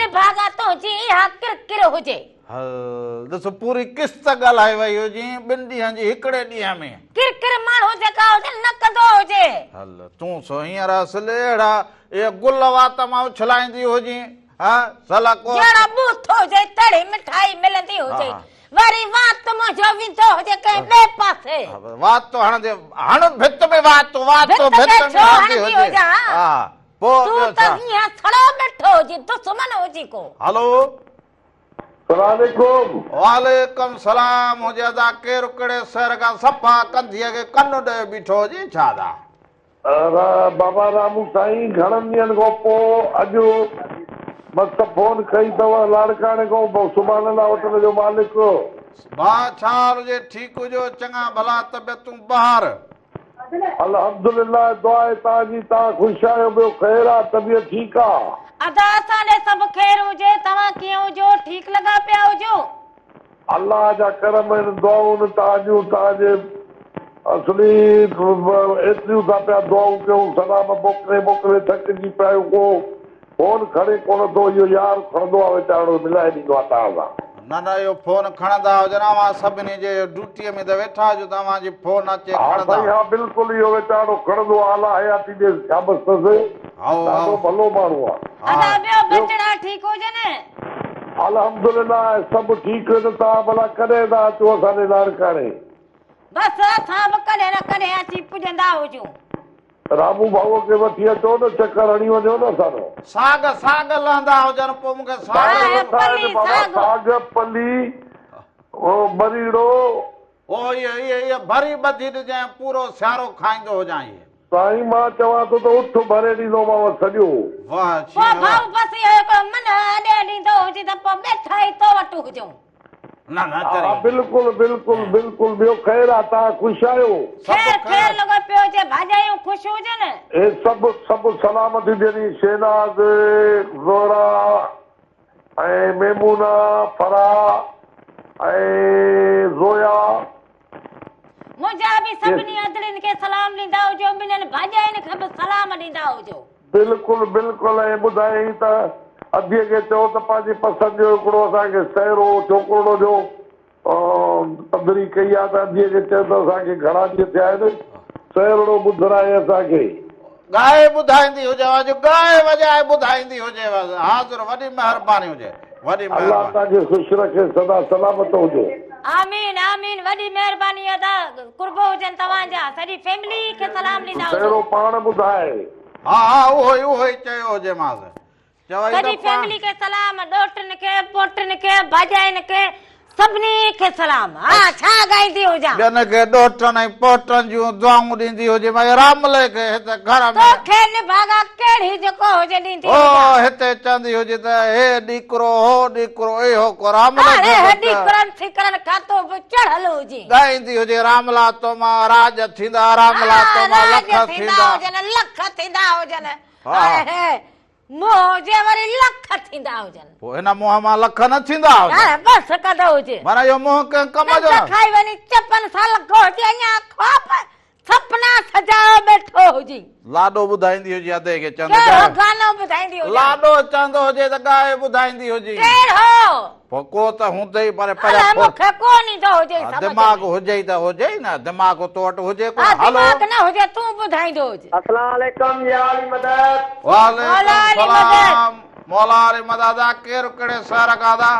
निभागा तुंहिंजी इहा किरकिर हुजे ॾिसो पूरी किस्त ॻाल्हाए वई हुजे ॿिनि ॾींहंनि जी हिकिड़े ॾींहं में किरकिर माण्हू जेका हुजे न कंदो हुजे हल तूं सो हींअर असले अहिड़ा इहे गुल वात मां उछलाईंदी हुजे हा सलाको जहिड़ा बूथ हुजे तड़ी मिठाई मिलंदी हुजे वरी वात मुंहिंजो वेंदो हुजे कंहिं ॿिए पासे वात तो हण भित में वात भित में हणंदी हुजे हा पोइ तूं त हीअं थड़ो ॿेठो हुजे दुश्मन हुजे को हलो वालेकुम सलाम हुजे अदा केरु कहिड़े शहर खां सफ़ा कंधीअ खे कनु ॾे बीठो हुजे छा दा बाबा रामू साईं घणनि ॾींहंनि खां पोइ अॼु मस्त फोन कई अथव लाड़काणे खां सुभाणे लाइ होटल जो मालिक भाउ छा हुजे ठीकु हुजो चङा भला तबियतूं ॿाहिरि अल्हम्दुलिल्लाह दुआ आहे तव्हांजी तव्हां ख़ुशि आहियो ॿियो ख़ैर आहे तबियत ठीकु आहे अदा असांजे सभु ख़ैर हुजे तव्हां कीअं हुजो ठीकु लॻा पिया हुजो अल्लाह जा करम आहिनि दुआऊं तव्हांजूं तव्हांजे असली एतिरियूं था पिया दुआऊं कयूं सलाम मोकिले थकिजी पिया आहियूं को फोन खणे कोन थो इहो यार खणंदो आहे वीचारो मिलाए ॾींदो आहे तव्हां सां न न इहो फोन खणंदा हुजनि अवां सभिनी जे ड्यूटीअ में त वेठा हुजो तव्हांजी फोन अचे खणंदा हा बिल्कुलु इहो वीचारो खणंदो आहे अला हयाती ॾे शाबस अथसि ॾाढो भलो माण्हू आहे अल्हम्दुलिल्लाह सभु ठीकु आहिनि तव्हां भला कॾहिं था अचो असांजे लाड़काणे बसि असां बि कॾहिं न कॾहिं अची पुॼंदा हुजूं रामू भाऊ खे वठी अचो न चकर हणी वञो न असांजो साग लहंदा हुजनि पोइ मूंखे साग पली बरीड़ो ओ इहे भरी ॿधी ॾिजांइ पूरो सियारो खाईंदो हुजां इहे साईं मां चवां थो त उठ भरे ॾींदोमांव सॼो। वाह पोइ वाह। भाऊ बसि इहो हिकिड़ो मन अॾे ॾींदो हुजे त पोइ वेठा ई तो वटि हुजऊं। न न हा चरी बिल्कुलु बिल्कुलु बिल्कुलु। ॿियो ख़ैरु आहे, तव्हां ख़ुशि आहियो? खैर खैर लॻो पियो हुजे, भाॼायूं ख़ुशि हुजनि। हे सभु सलामती जहिड़ी शहनाज़, ज़ोरा ऐं मेमूना, फराह ऐं ज़ोया। मुंहिंजा बि सभिनी अदड़ियुनि खे सलाम ॾींदा हुजो, ॿिन्हिनि भाॼायुनि खे बि सलाम ॾींदा हुजो। बिल्कुलु बिल्कुलु। ऐं ॿुधाई त अधीअ खे चओ त पंहिंजी पसंदि जो हिकिड़ो असांखे सहिरो छोकिरो जो पधरी कई आहे, त अधीअ खे चयो त असांखे घणा ॾींहं थिया आहिनि, सहिरो ॿुधाए असांखे। गाए ॿुधाईंदी हुजेव, जो गाए वॼाए ॿुधाईंदी हुजेव। हाज़ुर, वॾी महिरबानी हुजे, वॾी अल्लाह महिरबानी। तव्हांखे ख़ुशि रखे, सदा सलामत हुजे। आमीन आमीन। वॾी महिरबानी अदा कुर्ब हुजनि तव्हांजा, सॼी फैमिली खे सलाम ॾींदा सहिरो हुजो। पाण ॿुधाए। हा हा उहो ई चयो हुजे मांसि। चवई सॼी त फैमिली खे सलाम, ॾोटनि खे, पोटनि खे, भाॼायुनि खे, सभिनी खे सलाम। हा छा ॻाईंदी हुजां? ॿियनि खे ॾोटनि ऐं पोटनि जूं दुआऊं ॾींदी हुजे। भई रामले खे हिते घर में तोखे निभागा कहिड़ी जेको हुजे ॾींदी ओ हुजां। हिते चवंदी हुजे त हे ॾीकरो हो ॾीकरो इहो को रामले अरे खे हॾी करन फिकरन खातो बि चढ़ल हुजे। ॻाईंदी हुजे। रामला तो मां राज थींदा, रामला तो मां लख थींदा। हुजनि, लख थींदा हुजनि। हा। मोह हुजे वरी लख थींदा हुजनि। पोइ हिन मुंहं मां लख न थींदा हुजनि। बसि कदो हुजे। माना इहो मुंहुं कंहिं कम जो न। खाई वञी चपन साल हुजे, अञा ख्वाब सपना सजाओ वेठो हुजे। लाॾो ॿुधाईंदी हुजे अधे खे कहिड़ो चवंदो गानो ॿुधाईंदी हुजे? लाॾो चवंदो हुजे त गाए ॿुधाईंदी हुजे। कहिड़ो? पोइ को त हूंदो ई पर अलाए मूंखे कोन ईंदो हुजे सम्झ में। दिमाग़ हुजे ई त हुजे ई न, दिमाग़ तो वटि हुजे को। हा, हलो दिमाग़ न हुजे तूं ॿुधाईंदो हुजे। अस्सलाम वालेकुम या अली मदद। वालेकुम सलाम। मौला अली मदद। केरु कहिड़े शहर खां दा?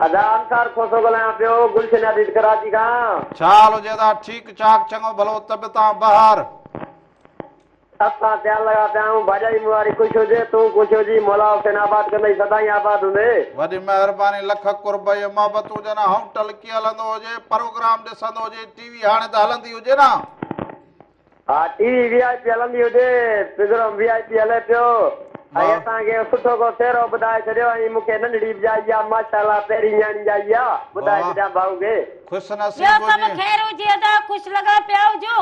अदा अंसार खोसो ॻाल्हायां पियो, गुलशन अदीद कराची खां। छा हाल हुजे दा? ठीकु ठाक चङो भलो तबियतां बहार? असां ध्यानु लॻा पिया आहियूं, भाॼाई मुआरी ख़ुशि हुजे, तूं ख़ुशि हुजी, मौला हुसैन आबाद कंदई, सदाई आबाद हूंदे। वॾी महिरबानी, लख कुर्ब ऐं मोहबत हुजनि। होटल कीअं हलंदो हुजे, प्रोग्राम ॾिसंदो हुजे, टीवी हाणे त हलंदी हुजे न? हा टीवी VIP हलंदी हुजे, प्रोग्राम VIP हले पियो। ऐं असांखे सुठो को सहिरो ॿुधाए छॾियो। ऐं मूंखे नंढड़ी बि जाई आहे, माशाअल्लाह पहिरीं न्याणी जाई आहे, ॿुधाए छॾिया भाऊ खे। ख़ुशि ॿियो नसीब सभु हुजे। ख़ैर हुजे अदा, ख़ुशि लॻा पिया हुजो।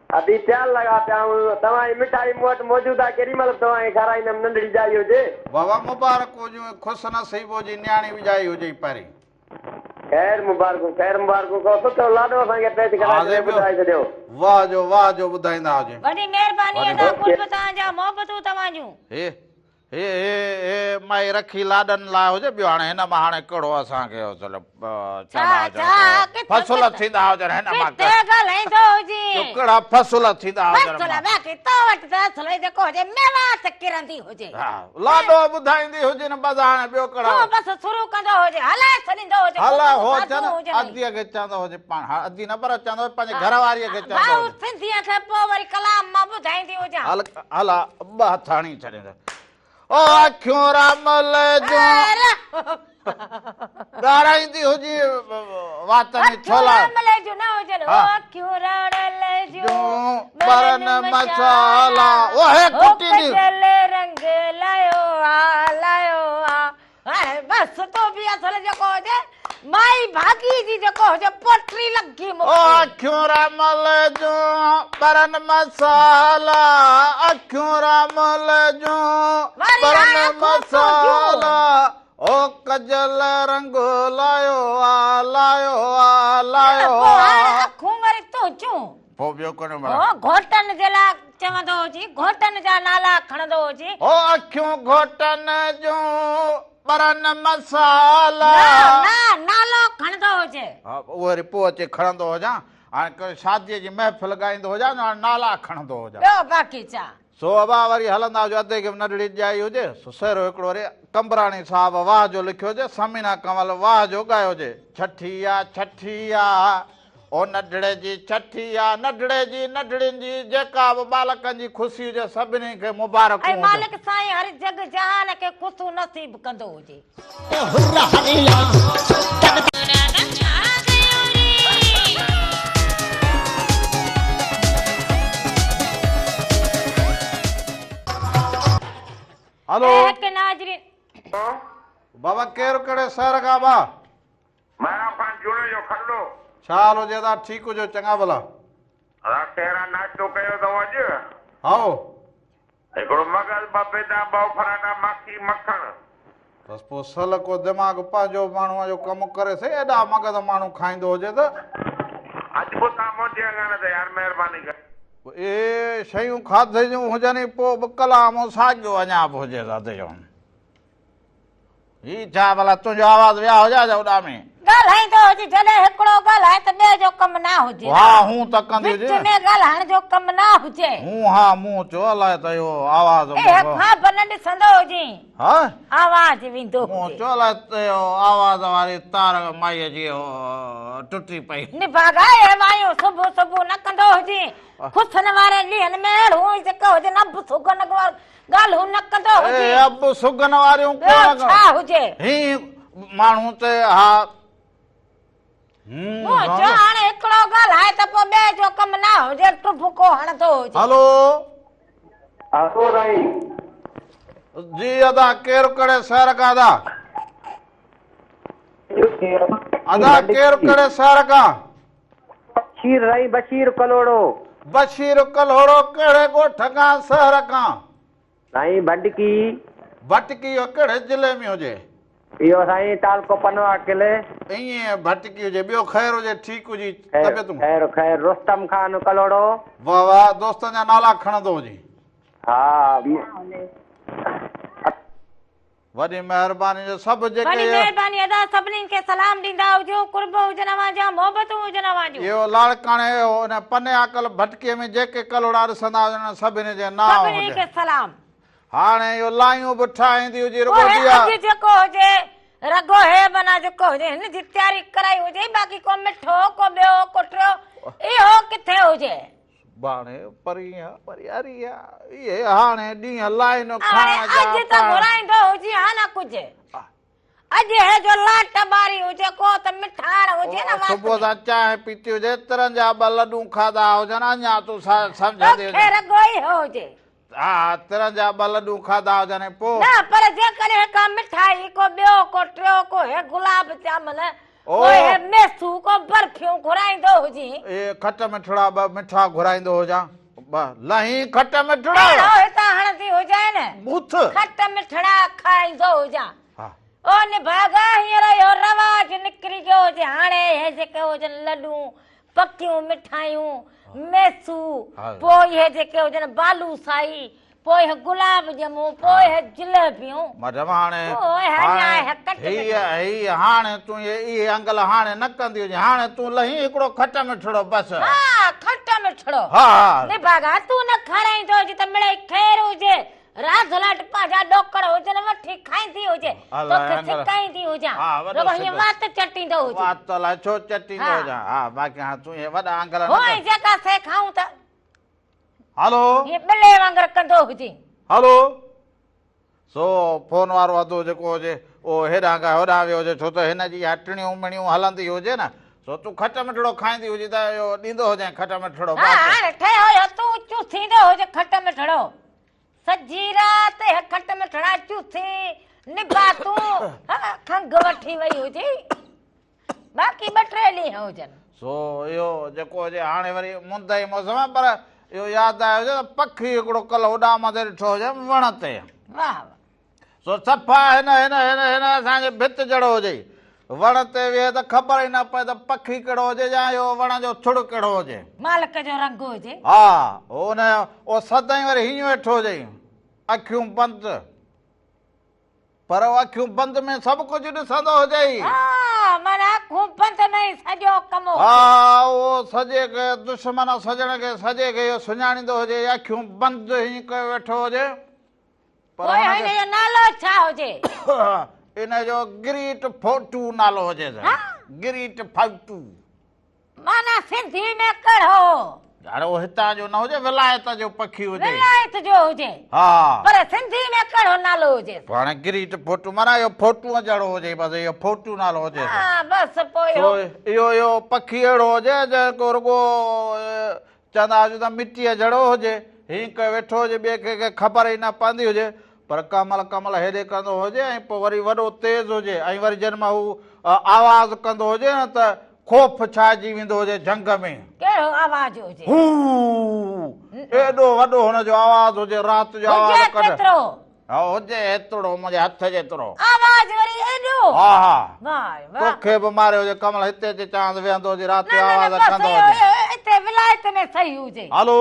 अभी ध्यानु लॻा पिया आहियूं। तव्हांजी मिठाई मूं वटि मौजूदु आहे, केॾी महिल तव्हांखे खाराईंदमि, नंढड़ी जाई हुजे। बाबा मुबारक हुजूं, ख़ुशि नसीब हुजे, न्याणी बि जाई हुजे पहिरीं। ख़ैर मुबारकूं, ख़ैर मुबारकूं। को सुठो लाॾो असांखे पेश कराए ॿुधाए छॾियो। वाह जो ॿुधाईंदा हुजे। वॾी महिरबानी अदा, कुर्ब तव्हांजा, मोहबतूं तव्हांजूं। हे माई रखी लाॾनि लाइ हुजे। ॿियो हाणे हिन मां हाणे कहिड़ो असांखे फसुल थींदा हुजनि हिन मां। ॻाल्हाईंदो हुजे कहिड़ा फसुल थींदा हुजनि। बाक़ी तो वटि त असुल जेको हुजे मेवात किरंदी हुजे। लाॾो ॿुधाईंदी हुजे न बस। हाणे ॿियो कहिड़ा तूं बसि शुरू कंदो हुजे, हलाए छॾींदो हुजे। हला हो अधीअ खे चवंदो हुजे पाण। अधी न पर चवंदो पंहिंजे घर वारीअ खे चवंदो भाऊ हुजे। सिंधीअ खे पोइ वरी कलाम मां ॿुधाईंदी हुजां। हला ॿ हथ हणी छॾींदा। ओ अखियूं रामल जूं ॻाराईंदी हुजे वात में छोला। रामल जूं न हुजनि, ओ अखियूं रामल जूं बरन मसाला। ओ हे कुटी दी रंग लायो आ। हाणे बसि तो बि असुल जेको हुजे माई भागी जी जेको हुजे पोटरी लॻी ओ अखियूं रामल जूं बरन मसाला। अखियूं रामल जूं बरन मसाला। ओ कजल रंग लायो आ, लायो आ, लायो आ। अखूं वरी तूं चूं पोइ ॿियो कोन घोटनि जे लाइ चवंदो हुजे, घोटनि जा नाला खणंदो हुजे। ओ अखियूं घोटनि जूं बरन मसाला। नालो खणंदो हुजे। हा उहो वरी पोइ अचे खणंदो हुजां। हाणे शादीअ जी महफ़िल ॻाईंदो हुजां न, नाला खणंदो हुजां। ॿियो बाक़ी छा? सो अबा वरी हलंदा हुजे। अधे खे नंढड़ी ॼाई हुजे। सहिरो हिकिड़ो वरी कंबराणी साहिब वाह जो लिखियो हुजे। समीना कंवल वाह जो ॻायो हुजे। छठी आ छठी आ, ओ नंढड़े जी छठी आ, नंढड़े जी नंढड़ियुनि जी जेका बि बालकनि जी ख़ुशी हुजे सभिनी खे मुबारक। ऐं मालिक साईं हर जग जहान खे ख़ुशि नसीब कंदो हुजे। हलो के नाजरीन बाबा केरु कहिड़े शहर खां बा मां खां जुड़े जो खंडो छा हाल हुजे था ठीक हुजो चङा भला तेरा नाश्तो कयो अथव अॼु हाओ हिकिड़ो मगज़ ॿ पेदा ॿ फराटा माखी मखण बसि पोइ सल को दिमाग़ पंहिंजो माण्हूअ जो कमु करे से एॾा मगज़ माण्हू खाईंदो हुजे त अॼु पोइ तव्हां मोटी ॻाल्हि ते यार महिरबानी करे ए शयूं खाधे जूं हुजनि पोइ बि कलाम साॻियो अञा बि हुजे राति जो ही छा भला तुंहिंजो आवाज़ विया हुजा होॾा में ॻाल्हाईंदो हुजे जॾहिं हिकिड़ो ॻाल्हाए त ॿिए जो कमु न हुजे हा हूं त कंदी विच हुजे में ॻाल्हाइण जो कमु न हुजे हूं हा मूं चयो अलाए त इहो आवाज़ खां न ॾिसंदो हुजे हा आवाज़ वेंदो मूं चयो अलाए त इहो आवाज़ वारी तार माईअ जी टुटी पई निभागाए मायूं सुबुह सुबुह न कंदो हुजे खुसनि वारे ॾींहंनि में अहिड़ो जेको हुजे न बि सुगन ॻाल्हियूं न कंदो हुजे अब सुगन वारियूं छा हुजे ही माण्हू ते हा हाणे हिकिड़ो ॻाल्हाए त पोइ ॿिए जो कमु न हुजे टुबको हणंदो हुजे हलो हलो साईं जी अदा केरु कहिड़े शहर खां अदा अदा केरु कहिड़े शहर खां बशीर रही बशीर कलोड़ो बशीर कलोड़ो कहिड़े ॻोठ खां शहर खां साईं भटकी भटकी कहिड़े जिले में हुजे इहो साईं तालको पनवा किले ईअं भटकी हुजे ॿियो ख़ैर हुजे ठीकु हुजे खैर तबियतूं खैर खैर रुस्तम खान कलोड़ो वाह वाह दोस्तनि जा नाला खणंदो हुजे हा वॾी महिरबानी जो सभु वॾी जेके महिरबानी अदा सभिनीनि खे सलाम ॾींदा हुजो कुर्ब हुजनि अवांजा मोहबतूं हुजनि अवांजूं इहो लाड़काणे हुन पने आकल भटकीअ में जेके कलोड़ा ॾिसंदा हुजनि सभिनी जे नाम सभिनी हुजे खे सलाम हाणे इहो लायूं बि ठाहींदी हुजे रुगो ओए दिया अॼु जेको हुजे रगो हे बना जेको हुजे हिन जी तयारी कराई हुजे बाक़ी को मिठो को ॿियो को टियो इहो किथे हुजे बाणे परिया परियारिया ये हाणे ॾींहं लाइन हाणे अॼु त घुराईंदो हुजे हा न कुझु अॼु हे जो लाट ॿारी हुजे को त मिठाण हुजे न सुबुह सां चांहि पीती हुजे तरनि जा ॿ लॾूं खाधा हुजनि अञा तूं सम्झंदी हुजे रगो ई हुजे हा तरनि जा ॿ लॾूं खाधा हुजनि पोइ न पर जेकॾहिं का मिठाई को ॿियो को टियो को हे गुलाब जामुन ओ हे मेसू को बर्फियूं घुराईंदो हुजे ए खट मिठड़ा ॿ मिठा घुराईंदो हुजां लही खट मिठड़ा हितां हणंदी हुजे न बूथ खट मिठड़ा खाईंदो हुजां हा ओ निभागा हींअर इहो रवाज निकिरी वियो हुजे हाणे हे जेके हुजनि लॾूं पकियूं मिठायूं मेसू पोइ हे जेके हुजनि बालू साई पोइ हे गुलाब ॼमूं पोइ हे जिलेबियूं मैडम हाणे हाणे तूं इहे अंगल हाणे न कंदी हुजे हाणे तूं लही हिकिड़ो खट मिठड़ो बसि हा खट मिठड़ो हा निभागा तूं न खाराईंदो हुजे त मिड़ई खैर हुजे रात लाट पंहिंजा ॾोकड़ हुजनि वठी खाईंदी हुजे तोखे सिकाईंदी हुजां रुगो हीअं वात चटींदो हुजे वात अलाए छो चटींदो हुजां हा बाक़ी हाणे तूं इहे वॾा अंगल होई जेका से खाऊं त हलो हीअं ॿिले वांगुरु कंदो हुजे हलो सो फोन वारो अधो जेको हुजे उहो हेॾां खां होॾां वियो हुजे छो त हिन जी हटणियूं मिणियूं हलंदी हुजे न सो तूं खट मिठड़ो खाईंदी हुजे त इहो ॾींदो हुजांइ खट मिठड़ो हाणे ठहियो हुयो तूं चूसींदो हुजे खट मिठड़ो सॼी राति हे खट मिठड़ा चूसी निभा तूं खंघ वठी वई हुजे बाक़ी ॿ टे ॾींहं हुजनि सो इहो जेको हुजे हाणे वरी मुंद जी मौसम आहे पर इहो यादि आयो हुजे त पखी हिकिड़ो कल्ह होॾां मथे ॾिठो हुजे वण ते वाह सो सफ़ा हिन हिन हिन हिन असांजे भित जहिड़ो हुजे वण ते विहे त ख़बर ई न पए त पखी कहिड़ो हुजे या इहो वण जो थुड़ कहिड़ो हुजे मालिक जो रंग हुजे हा हुन उहो सदाईं वरी हीअं वेठो हुजे अखियूं बंदि पर अखियूं बंदि में सभु कुझु ॾिसंदो हुजे माना अखियूं बंदि में सॼो कमु हा उहो सॼे खे दुश्मन सजण खे सॼे खे इहो सुञाणींदो हुजे अखियूं बंदि हीअं कयो वेठो हुजे पर नालो छा हुजे इन जो गिरीट फोटू नालो हुजे गिरीट फोटू माना सिंधी में कहिड़ो हाणे उहो हितां जो न हुजे विलायत जो पखी हुजे विलायत जो हुजे हा पर सिंधी में कहिड़ो नालो हुजे हाणे गिरीट फोटू माना इहो फोटूअ जहिड़ो हुजे बसि इहो फोटू नालो हुजे बसि पोइ इहो पखी अहिड़ो हुजे जेको रुगो चवंदा हुजूं त मिटीअ जहिड़ो हुजे हीअं कयो वेठो हुजे ॿिए कंहिंखे ख़बर ई न पवंदी हुजे पर कमल कमल हेॾे कंदो हुजे ऐं पोइ वरी वॾो तेज़ हुजे ऐं वरी जॾहिं मां हू आवाज़ कंदो हुजे न त ख़ौफ़ छाइजी वेंदो हुजे जंग में कहिड़ो आवाज़ हुजे हू एॾो वॾो हुनजो आवाज़ हुजे राति जो हुजे आवाज़ कढ केतिरो हा हुजे एतिरो मुंहिंजे हथ जेतिरो आवाज़ वरी एॾो हा हा वाह वाह तोखे बि मारियो हुजे कमल हिते अची चांद वेहंदो हुजे राति न जो न आवाज़ बसि कंदो इहो- हुजे इहो हिते विलायत में सही हुजे हलो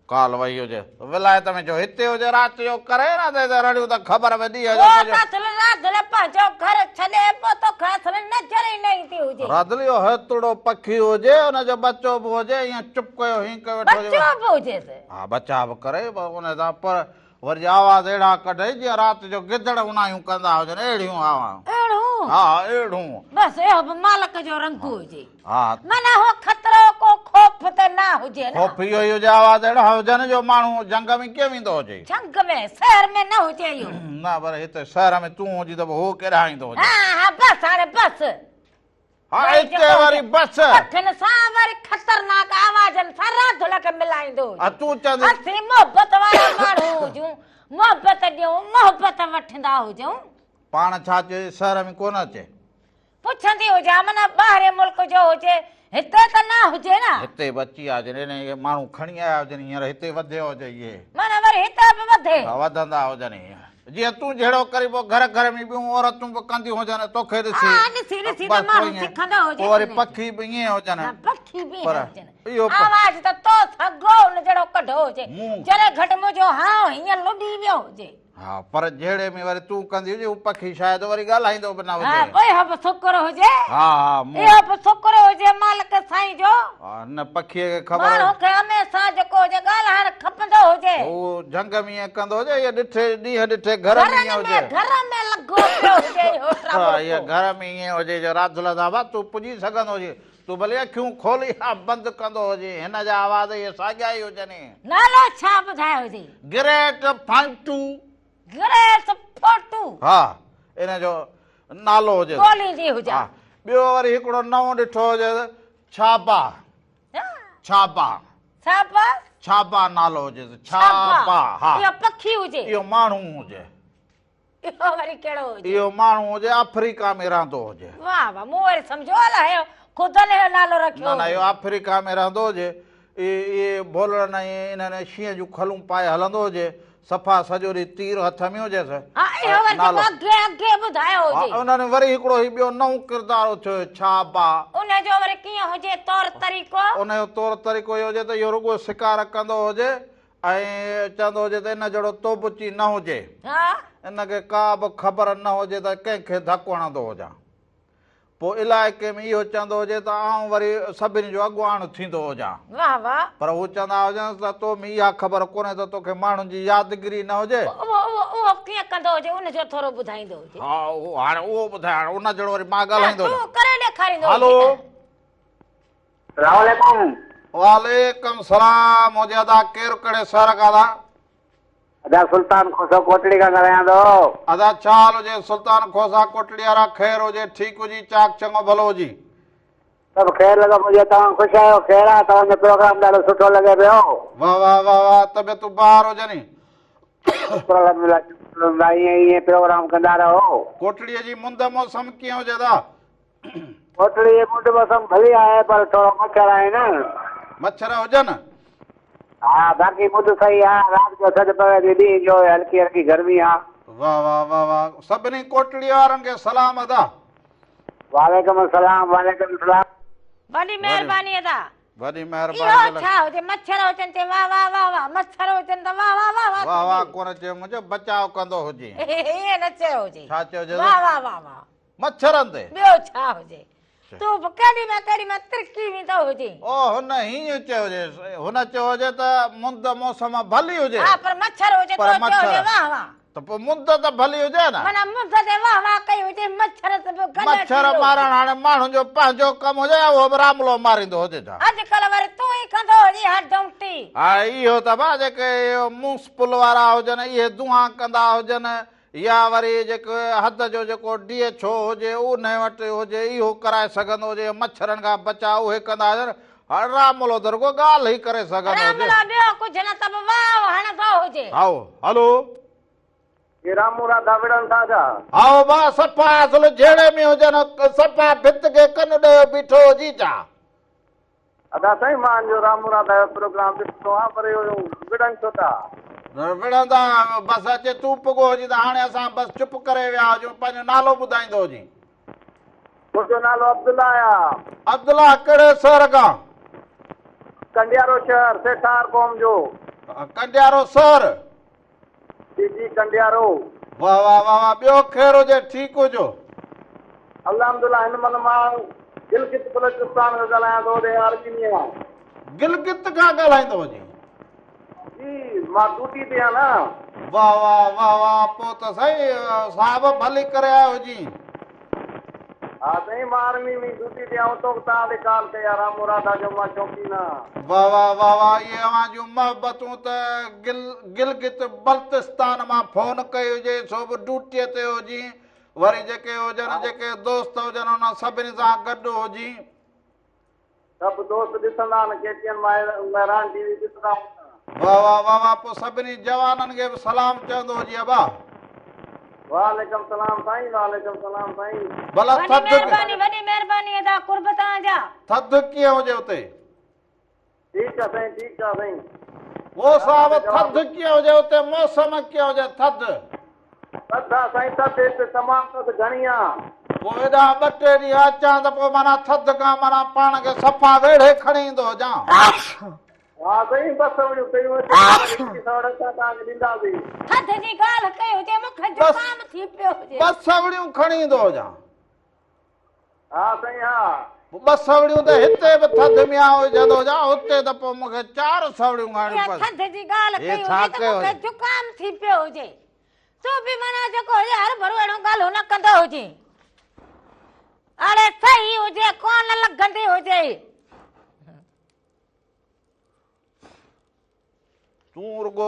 काल वही हुजे विलायत में जो हिते हुजे राति जो करे न त रड़ियूं त ख़बर में ॾींहं वो जो त असुल राधल पंहिंजो घर छॾे पोइ तोखे असुल नज़र ई न ईंदी हुजे राधलियो हेतिरो पखी हुजे हुनजो बच्चो बि हुजे ईअं चुप कयो हीअं कयो वेठो हुजे बच्चो बि हुजेसि हा बचा बि करे उन सां पर वरी आवाज़ अहिड़ा कढे जीअं राति जो गिदड़ उनायूं कंदा हुजनि अहिड़ियूं आवाज़ अहिड़ो हा अहिड़ियूं बसि इहो बि मालिक जो रंग हुजे हा माना हो खतरो को ख़ौफ़ त न हुजे न ख़ौफ़ इहो ई हुजे आवाज़ अहिड़ा हुजनि जो माण्हू जंग में कीअं वेंदो हुजे जंग में शहर में न हुजे इहो न पर हिते शहर में तूं हुजी त हो केॾांहुं ईंदो हुजे हा हा बसि हाणे बसि हा हिते वरी बस पखियुनि सां वरी खतरनाक आवाज़नि सां राधुल खे मिलाईंदो हुजे तूं चवंदी असीं मोहबत वारा माण्हू हुजूं मोहबत ॾियूं मोहबत वठंदा हुजूं पाण छा चए शहर में कोन अचे पुछंदी हुजे माना ॿाहिरि मुल्क जो हुजे हिते त न हुजे न हिते बि अची विया हुजनि इहे माण्हू खणी आया हुजनि हींअर हिते वधियो हुजे इहे माना वरी हिते बि वधे वधंदा हुजनि जीअं तूं जहिड़ो करी पोइ घर घर में ॿियूं औरतूं बि कंदियूं हुजनि तोखे ॾिसी हा, ॾिसी ॾिसी त बसि माण्हू पोइ ईअं। सिखंदो हुजे पोइ वरी हिन पखी बि ईअं हुजनि हा, पखी बि पर हुजनि इहो आवाज़ त तो सॻो हुन जहिड़ो कढो हुजे मुंहुं। जॾहिं घटि मुंहिंजो हां हीअं लुॾी वियो हुजे हा पर जहिड़े में वरी तूं कंदी हुजे हू पखी शायदि वरी ॻाल्हाईंदो बि न हा हुजे इहो बि शुक्र हुजे हा हा मुंहुं। इहो बि शुक्र हुजे मालिक साईं जो हा, न पखीअ खे ख़बर माण्हू खे हमेशह जेको हुजे ॻाल्हाइण खपंदो हुजे हू जंग में ईअं कंदो हुजे इहे ॾिठे ॾींहं ॾिठे घर में ईअं हुजे घर में लॻो पियो हुजे इहो हा ट्राबो इहा घर में ईअं हुजे जो राधुल दाबा तूं पुॼी सघंदो हुजे तूं भले अखियूं खोली हा बंदि कंदो हुजे हिन जा आवाज़ इहे साॻिया ई हुजनि नालो छा ॿुधायो हुजे ग्रेट फांटू ग्रेट फोटू हा इन जो नालो हुजे ॻोल्हींदी हुजे हा ॿियो वरी हिकिड़ो नओं ॾिठो हुजे छापा छापा छापा छापा नालो हुजे छापा हा इहो पखी हुजे इहो माण्हू हुजे इहो वरी कहिड़ो हुजे इहो माण्हू हुजे अफ्रीका में रहंदो हुजे वाह वाह मूं वरी सम्झो अलाए ख़ुदि ने नालो रखियो न न इहो अफ्रीका में रहंदो हुजे इहे बोलण ऐं इन्हनि शींहं जूं खलूं पाए हलंदो हुजे सफ़ा सॼो ॾींहुं तीर हथ में हुजेसि हा इहो वरी नालो। जेको अॻे अॻे ॿुधायो हा, हुजे उन्हनि वरी हिकिड़ो ही ॿियो नओं किरदारु थियो छापा उनजो वरी कीअं हुजे तौर तरीक़ो उनजो तौर तरीक़ो इहो हुजे त इहो रुॻो शिकार कंदो हुजे ऐं चवंदो हुजे त इन जहिड़ो तोबुची न हुजे हा इनखे का बि ख़बर न हुजे त कंहिंखे धकु हणंदो हुजां पोइ इलाइक़े में इहो चवंदो हुजे त आउं वरी सभिनी जो अॻुवाण थींदो हुजां वाह वाह पर हू चवंदा हुजनि त तो में इहा ख़बर कोन्हे त तोखे माण्हुनि जी यादगिरी न हुजे उहो कीअं कंदो हुजे उनजो थोरो ॿुधाईंदो हुजे हा उहो हाणे उहो ॿुधाए उन जहिड़ो वरी मां ॻाल्हाईंदो तूं करे ॾेखारींदो हलो सलामकुम वालेकुम सलाम मुंहिंजे अदा केरु कहिड़े शहर खां था अदा सुल्तान खोसो कोटड़ी खां ॻाल्हायां थो अदा चाल हुजे सुल्तान खोसा कोटड़ी वारा ख़ैर हुजे ठीकु हुजी चाक चङो भलो हुजी सभु ख़ैर लॻो मुंहिंजो तव्हां ख़ुशि आहियो ख़ैर आहे तव्हांजो प्रोग्राम ॾाढो सुठो लॻे पियो वाह वाह वाह वाह तबियतूं ॿाहिरि हुजनि ईअं प्रोग्राम कंदा रहो कोटड़ीअ जी मुंद मौसम कीअं हुजे दा कोटड़ी जी मुंड मौसम भली आहे पर थोरो मच्छर आहे न मच्छर हुजनि हा बाक़ी मुंड सही आहे राति जो थधि पवे थी ॾींहं जो हल्की हल्की गर्मी आहे वाह वाह वाह वाह सभिनी कोटड़ी वारनि खे सलाम अदा वालेकुम सलाम वालेकुम सलाम वॾी महिरबानी अदा वॾी इहो महिरबानी छा हुजे मच्छर हुजनि ते वाह वाह वाह वाह मच्छर हुजनि त वाह वाह वाह वाह वाह कोन चयो मुंहिंजो बचाव कंदो हुजे ईअं न चयो हुजे छा चइजे वाह वाह वाह वाह मच्छरनि ते ॿियो छा हुजे तूं बि केॾी महिल तिरकी वेंदो हुजे ओ हुन हीअं चयो हुजे हुन चयो हुजे त मुंद मौसम भली हुजे हा पर मच्छर हुजे पर तो चयो हुजे मच्छर। वाह वाह त पोइ मुंद त भली हुजे न माना मुंद ते वाह वाह कई हुजे मच्छर त बि गले मच्छर थींदो मारण हाणे माण्हुनि जो पंहिंजो कमु हुजे या उहो बि रामलो मारींदो हुजे छा अॼुकल्ह वरी तूं ई कंदो हुजे हा डौंटी हा इहो त भा जेके मूंसपुल वारा हुजनि इहे दुआ कंदा हुजनि या वरी जेको हद जो जेको DHO हुजे उन वटि हुजे इहो कराए सघंदो हुजे मच्छरनि खां बचाव उहे कंदा हुजनि हाणे रामलो दर को ॻाल्हि ई करे सघंदो हुजे। रामला ॿियो कुझु न त वाह हणंदो हुजे। आओ हलो ये रामू राधा विड़न था छा? आओ बा सफ़ा असुल जहिड़े में हुजनि सफ़ा भित खे कन ॾियो बीठो हुजी चा। अदा साईं मां जो रामू राधा जो प्रोग्राम ॾिठो आहे पर विड़न छो था? विड़ंदा बसि अचे तूं पुॻो हुजी त हाणे असां बसि चुप करे विया हुजूं पंहिंजो नालो ॿुधाईंदो हुजी। मुंहिंजो नालो अब्दुल्ला आहे। अब्दुल्ला कहिड़े शहर खां? कंडियारो शहर सेठार क़ौम जो। कंडियारो शहर? जी जी कंडियारो। वाह वाह वाह वाह ॿियो ख़ैर हुजे ठीकु हुजो। अल्हम्दुलिल्लाह हिन महिल मां गिलगित बल्तिस्तान खां ॻाल्हायां थो होॾे अर्मीनिया। गिलगित खां ॻाल्हाईंदो हुजे? जी मां ड्यूटी ते आहियां न। वाह वाह वाह वाह पोइ त सही साहिब भली करे आयो हुजी। हा साईं मां आर्मी में ड्यूटी ते आहियां तो तव्हां कॉल कया रामू राधा जो मां शौक़ीन आहियां। वाह वाह वाह वाह ये अवां जूं मोहबतूं त गिलगित बल्तिस्तान मां फोन कई हुजे सो बि ड्यूटीअ ते हुजी वरी जेके हुजनि जेके दोस्त हुजनि उन सभिनी सां गॾु हुजी। सभु दोस्त ॾिसंदा आहिनि केटीएन महिरान टीवी ॾिसंदा। वाह वाह वाह वाह पोइ सभिनी जवाननि खे बि सलाम चवंदो हुजी अबा। वालेकुम सलाम साईं वालेकुम सलाम साईं। भला वॾी महिरबानी अदा कुर्ब तव्हांजा। थधि कीअं हुजे हुते? ठीकु आहे साईं ठीकु आहे साईं। वो साहब थधि कीअं हुजे हुते मौसम कीअं हुजे थधि? थधि आहे साईं थधि हिते तमामु थधि घणी आहे। पोइ हेॾा ॿ टे ॾींहं अचां त पोइ माना थधि खां माना पाण खे सफ़ा वेड़े खणी ईंदो हुजां। हा साईं बस वड़ियूं कयूं तव्हांखे ॾींदासीं। थधि जी ॻाल्हि कई हुजे मूंखे जुकाम थी पियो हुजे। ॿ सवड़ियूं खणी ईंदो हुजां। हा साईं हा। ॿ सवड़ियूं त हिते बि थधि में हुजंदो हुजां हुते त पोइ मूंखे 4 सवड़ियूं खणियूं पवंदियूं। थधि जी ॻाल्हि कई हुजे त मूंखे जुकाम थी पियो हुजे। तूं बि माना जेको हुजे हर भरू अहिड़ो ॻाल्हि न कंदो हुजे। अड़े सही हुजे कोन लॻंदी हुजे। तूं रुगो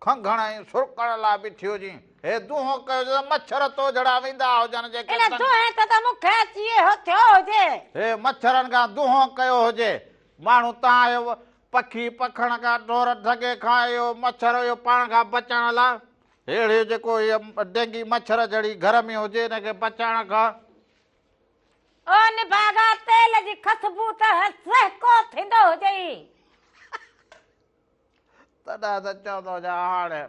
खंघण ऐं सुरकण लाइ बीठी हुजी हे दूहो कयो मच्छर तो जड़ा वेंदा हुजनि जेके इन दूहे त मूंखे अची थियो हुजे। हे मच्छरनि खां दूहो कयो हुजे माण्हू तव्हां पखी पखण खां ढोर ढगे खां इहो मच्छर इहो पाण खां बचण लाइ अहिड़े जेको इहो डेंगी मच्छर जहिड़ी घर में हुजे हिनखे बचाइण खां ओ निभागा तेल जी खुशबू त सहको थींदो हुजे। तॾहिं त चवंदो हुजां हाणे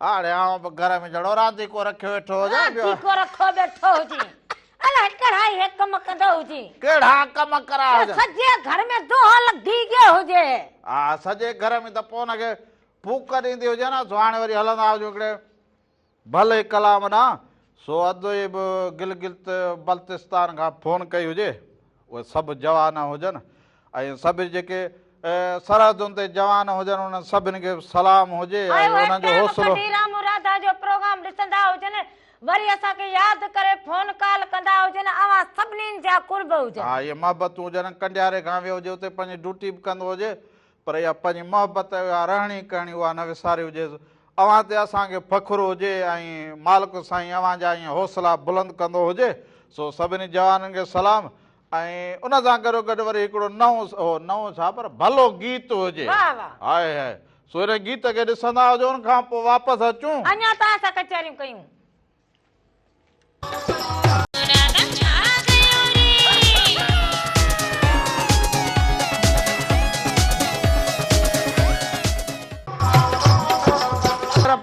हाणे आउं बि घर में जहिड़ो रांदीको रखियो वेठो हुजां। रांदीको रखो वेठो हुजे अलाए कहिड़ा हे कम कंदो हुजे। कहिड़ा कम करा हुजनि सॼे घर में दूहो लॻी गयो हुजे। हा सॼे घर में त पोइ हुनखे फूक ॾींदी हुजे न सो हाणे वरी हलंदा हुजूं हिकिड़े भले कलाम ॾांहुं सो अधु ई बि गिलगित बल्तिस्तान खां फोन कई हुजे उहे सभु जवान हुजनि ऐं सभु जेके सरहदुनि ते जवान हुजनि उन्हनि सभिनी खे सलाम हुजे ऐं उन्हनि जो हौसलो। रामू राधा जो प्रोग्राम ॾिसंदा हुजनि वरी असांखे यादि करे फोन कॉल कंदा हुजनि अवां सभिनीनि जा कुर्ब हुजनि। हा इहे मोहबतूं हुजनि कंडियारे खां वियो हुजे उते पंहिंजी ड्यूटी बि कंदो हुजे पर इहा पंहिंजी मोहबत रहणी करणी उहा न विसारी हुजे। अवां ते असांखे फ़ख़ुरु हुजे ऐं मालिक साईं अवां जा ईअं हौसला बुलंद कंदो हुजे सो सभिनी जवाननि खे सलाम ऐं उन सां गॾो गॾु वरी हिकिड़ो नओं छा पर भलो गीत हुजे। हाय हाय सो हिन गीत खे ॾिसंदा हुजो उन खां पोइ वापसि अचूं अञा तव्हां सां कचहरियूं कयूं।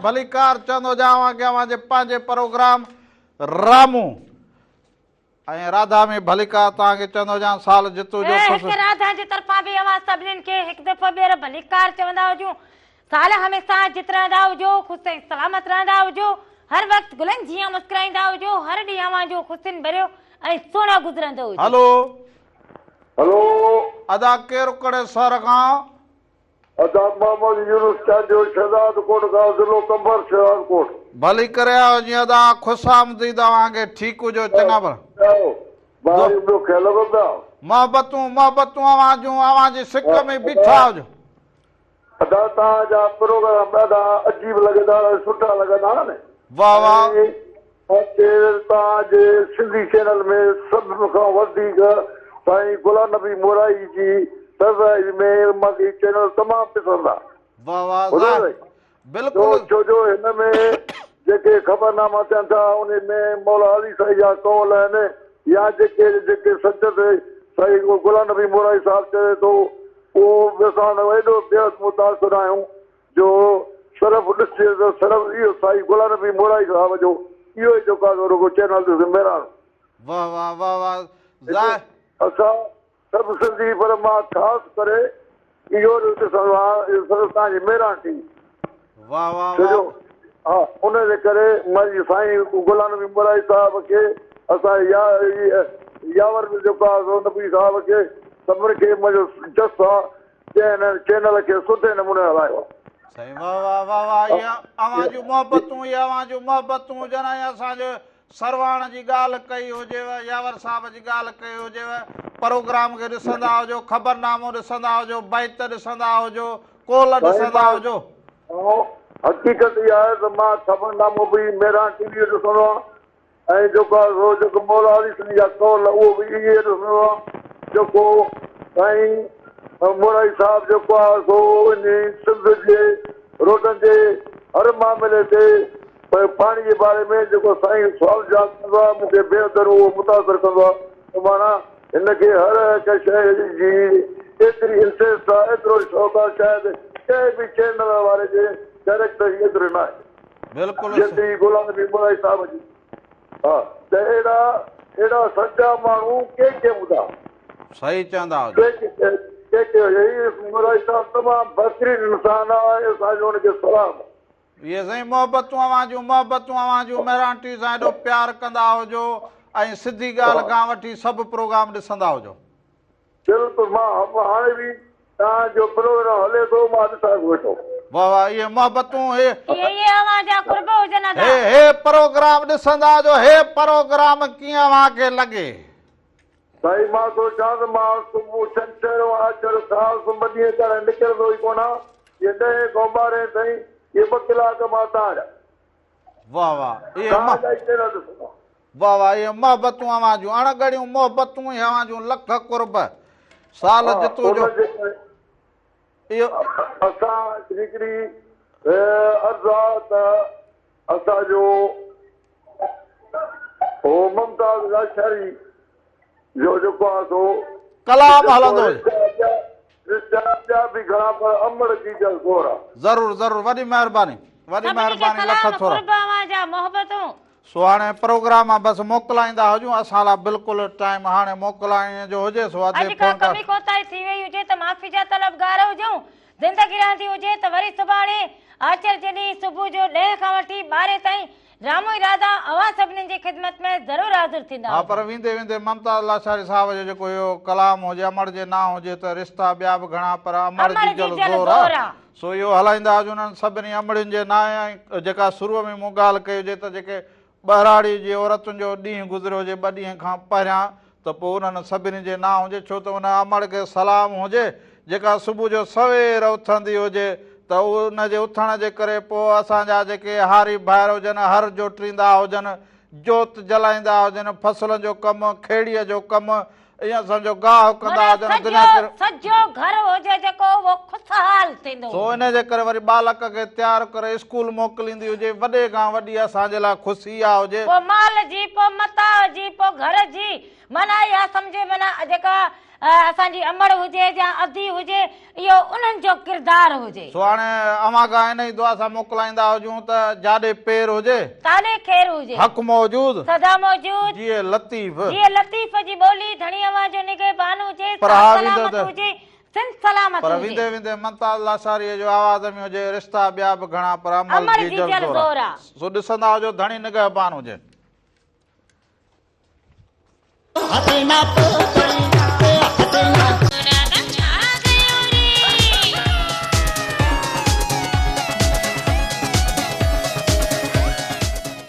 भलीकार चवंदो जावां कि अवां जे पंहिंजे प्रोग्राम रामू ऐं राधा में भलीकार तव्हांखे चवंदो जां साल जितू जो राधा जी तरफ़ां बि अवां सभिनीनि खे हिकु दफ़ो ॿीहर भलीकार चवंदा हुजूं। साल हमेशा जित रहंदा हुजो ख़ुशि ऐं सलामत रहंदा हुजो हर वक़्तु गुलनि जीअं मुस्कुराईंदा हुजो हर ॾींहुं अवां जो ख़ुशियुनि भरियो ऐं सुहिणो गुज़रंदो हुजे। हेलो हेलो अदा केरु कड़े सर खां? अदा मोहम्मद यूनुस चांडियो शहजाद कोट खां ज़िलो कंबर शहजाद कोट। भली करे आओ जीअं अदा ख़ुशामदीद तव्हांखे ठीकु हुजो चङा पर मोहबतूं अवां जूं अवां जी सिक में बीठा हुजो। अदा तव्हांजा प्रोग्राम ॾाढा अजीब लॻंदा सुठा लॻंदा न। वाह वाह तव्हांजे सिंधी चैनल में सभिनि खां वधीक साईं गुलाम नबी मोराई जी सरप्राइज में मूंखे चैनल तमामु पसंदि आहे। वाह वाह ॿुधो ज़ाहिर, अथई? बिल्कुलु छो हिन में जेके ख़बरनामा थियनि था उन में मौला अली साईं जा कौल आहिनि या जेके सच ते साईं गुलाम नबी मोराई साहिबु चए थो उहो असां एॾो बेहद मुतासिर आहियूं जो सिर्फ़ु ॾिसे त सिर्फ़ु इहो साईं गुलाम नबी मोराई साहिब जो इहो ई जेको आहे रुगो चैनल ते ज़िम्मेदार। वाह वाह वाह वाह ज़ाहिर, असां सभु सिंधी पर मां ख़ासि करे इहो ॾिसंदो आहे तव्हांजी महिरबानी थी। वाह वाह छो वाह, हा उनजे करे मुंहिंजी साईं गुलाम नबी मोराई साहिब खे असां यावर में जेको आहे नबी साहिब खे सभिनी खे मुंहिंजो जस आहे जंहिं हिन चैनल खे सुठे नमूने हलायो आहे। सही वाह वाह वाह वाह, इहा अवां जूं मोहबतूं, इहा अवां जूं मोहबतूं हुजनि। ऐं असांजो सरवाण जी ॻाल्हि कई हुजेव, यावर साहिब जी ॻाल्हि कई हुजेव, प्रोग्राम खे ॾिसंदा हुजो, ख़बरनामो ॾिसंदा हुजो, बैत ॾिसंदा हुजो, कोल ॾिसंदा हुजो। हक़ीक़त इहा आहे त मां ख़बरनामो बि मेरा टीवी ॾिसंदो आहियां ऐं जेको आहे जेको मौला अली साईं जा कौल उहो बि इहे ॾिसंदो आहे जेको साईं मोराई साहिबु जेको आहे सो इन सिंध जे रोडनि जे हर मामले ते पाणी जे बारे में जेको साईं सुवाल जवाब कंदो आहे मूंखे बेहतर उहो मुतासिर कंदो आहे। माना हिनखे हर हिकु शइ जी एतिरी इंट्रस्ट आहे, एतिरो शौक़ु आहे, शायदि कंहिं बि चैनल वारे जे डायरेक्टर एतिरो न आहे बिल्कुलु जेतिरी गुलाम नबी मोराई साहिब जी। हा त अहिड़ा सचा माण्हू के ॿुधा सही चवंदा हुजो। मोराई साहिबु तमामु बहितरीनु इंसान आहे, असांजो हुनखे सलाम। इहे साईं मोहबतूं अवां जूं महिरांटी सां एॾो प्यारु कंदा हुजो ऐं सिधी ॻाल्हि खां वठी सभु प्रोग्राम ॾिसंदा हुजो। बिल्कुलु मां हाणे बि तव्हांजो प्रोग्राम हले थो मां ॾिसां वेठो। वाह वाह, इहे मोहबतूं, ये अवां जा कुर्ब हुजनि अदा। हे प्रोग्राम ॾिसंदा हुजो, हे प्रोग्राम कीअं अवां खे लॻे। साईं मां थो चवां त मां सुबुह छंछरु आचर ख़ासि ॿ ॾींहं करे निकिरंदो ई कोन आहे। इहे 10 खां 12 ताईं इहे 2 कलाक मां तव्हांजा वाह वाह, इहे चैनल ॾिसंदो। वाह वाह, इहे मोहबतूं अवां जूं अणगढ़ियूं मोहबतूं अवां जूं लख कुर्ब साल जितो जो इहो असां हिकिड़ी अर्ज़ु आहे त असांजो हो मुमताज़ लाशारी जो जेको आहे सो कलाम हलंदो हुजे। बि घणा पर अमर जी जा ज़ोर आहे। ज़रूरु ज़रूरु, वॾी महिरबानी, वॾी महिरबानी, लख थोरा। अवां जा मोहबतूं सो हाणे प्रोग्राम बसि मोकिलाईंदा हुजूं असां लाइ बिल्कुलु टाइम हाणे मोकिलाइण जो हुजे सो अॼु अॼु का कमी कोताही थी वई हुजे त माफ़ी जा तलबगार हुजूं। ज़िंदगी रहंदी हुजे त वरी सुभाणे आचर जॾहिं सुबुह जो 10 खां वठी 12 ताईं रामो इरादा अवां सभिनी जी ख़िदमत में ज़रूरु हाज़िर थींदा। हा, पर वेंदे वेंदे मुमताज़ लाशारी साहिब जो जेको इहो कलाम हुजे, अमर जे ना हुजे त रिश्ता ॿिया बि घणा, पर अमर जी जल ज़ोर आहे। सो इहो हलाईंदा हुजूं उन्हनि सभिनी अमड़ियुनि जे नाहे। जेका शुरूअ में मूं ॻाल्हि कई हुजे त जेके ॿहिराड़ी जी औरतुनि जो ॾींहुं गुज़रियो हुजे 2 ॾींहं खां पहिरियां, त पोइ उन्हनि सभिनी जे ना हुजे, छो त उन अमड़ खे सलाम हुजे। जेका सुबुह जो सवेर उथंदी हुजे त उनजे उथण जे करे पोइ असांजा जेके हारी ॿाहिरि हुजनि, हर जोटींदा हुजनि, जोत जलाईंदा हुजनि, फसलनि जो कमु, खेड़ीअ जो कमु, ईअं सम्झो गाह कंदा हुजनि, सॼो घर हुजे जेको वो खुशहाल थींदो। सो इन जे करे वरी बालक खे तयारु करे स्कूल मोकिलींदी हुजे, वॾे खां वॾी असांजे लाइ ख़ुशी आहे हुजे। पोइ माल जी, पोइ मता जी, पोइ घर जी, माना इहा सम्झे माना जेका असांजी अमड़ हुजे या अधी हुजे, इहो उन्हनि जो किरदारु हुजे। सो हाणे अवां खां इन ई दुआ सां मोकिलाईंदा हुजूं त जाॾे पेर हुजे ताने खैर हुजे, हक़ मौजूद, सदा मौजूद, जिए लतीफ़, जिए लतीफ़ जी ॿोली धणी अवां जो निगहबान हुजे, सलामत हुजे, सिंध सलामत हुजे। पर वेंदे वेंदे मुमताज़ लाशारीअ जो आवाज़ में हुजे रिश्ता ॿिया बि घणा, पर अमर जी जल ज़ोर आहे। सो ॾिसंदा हुजो, धणी निगहबान हुजे।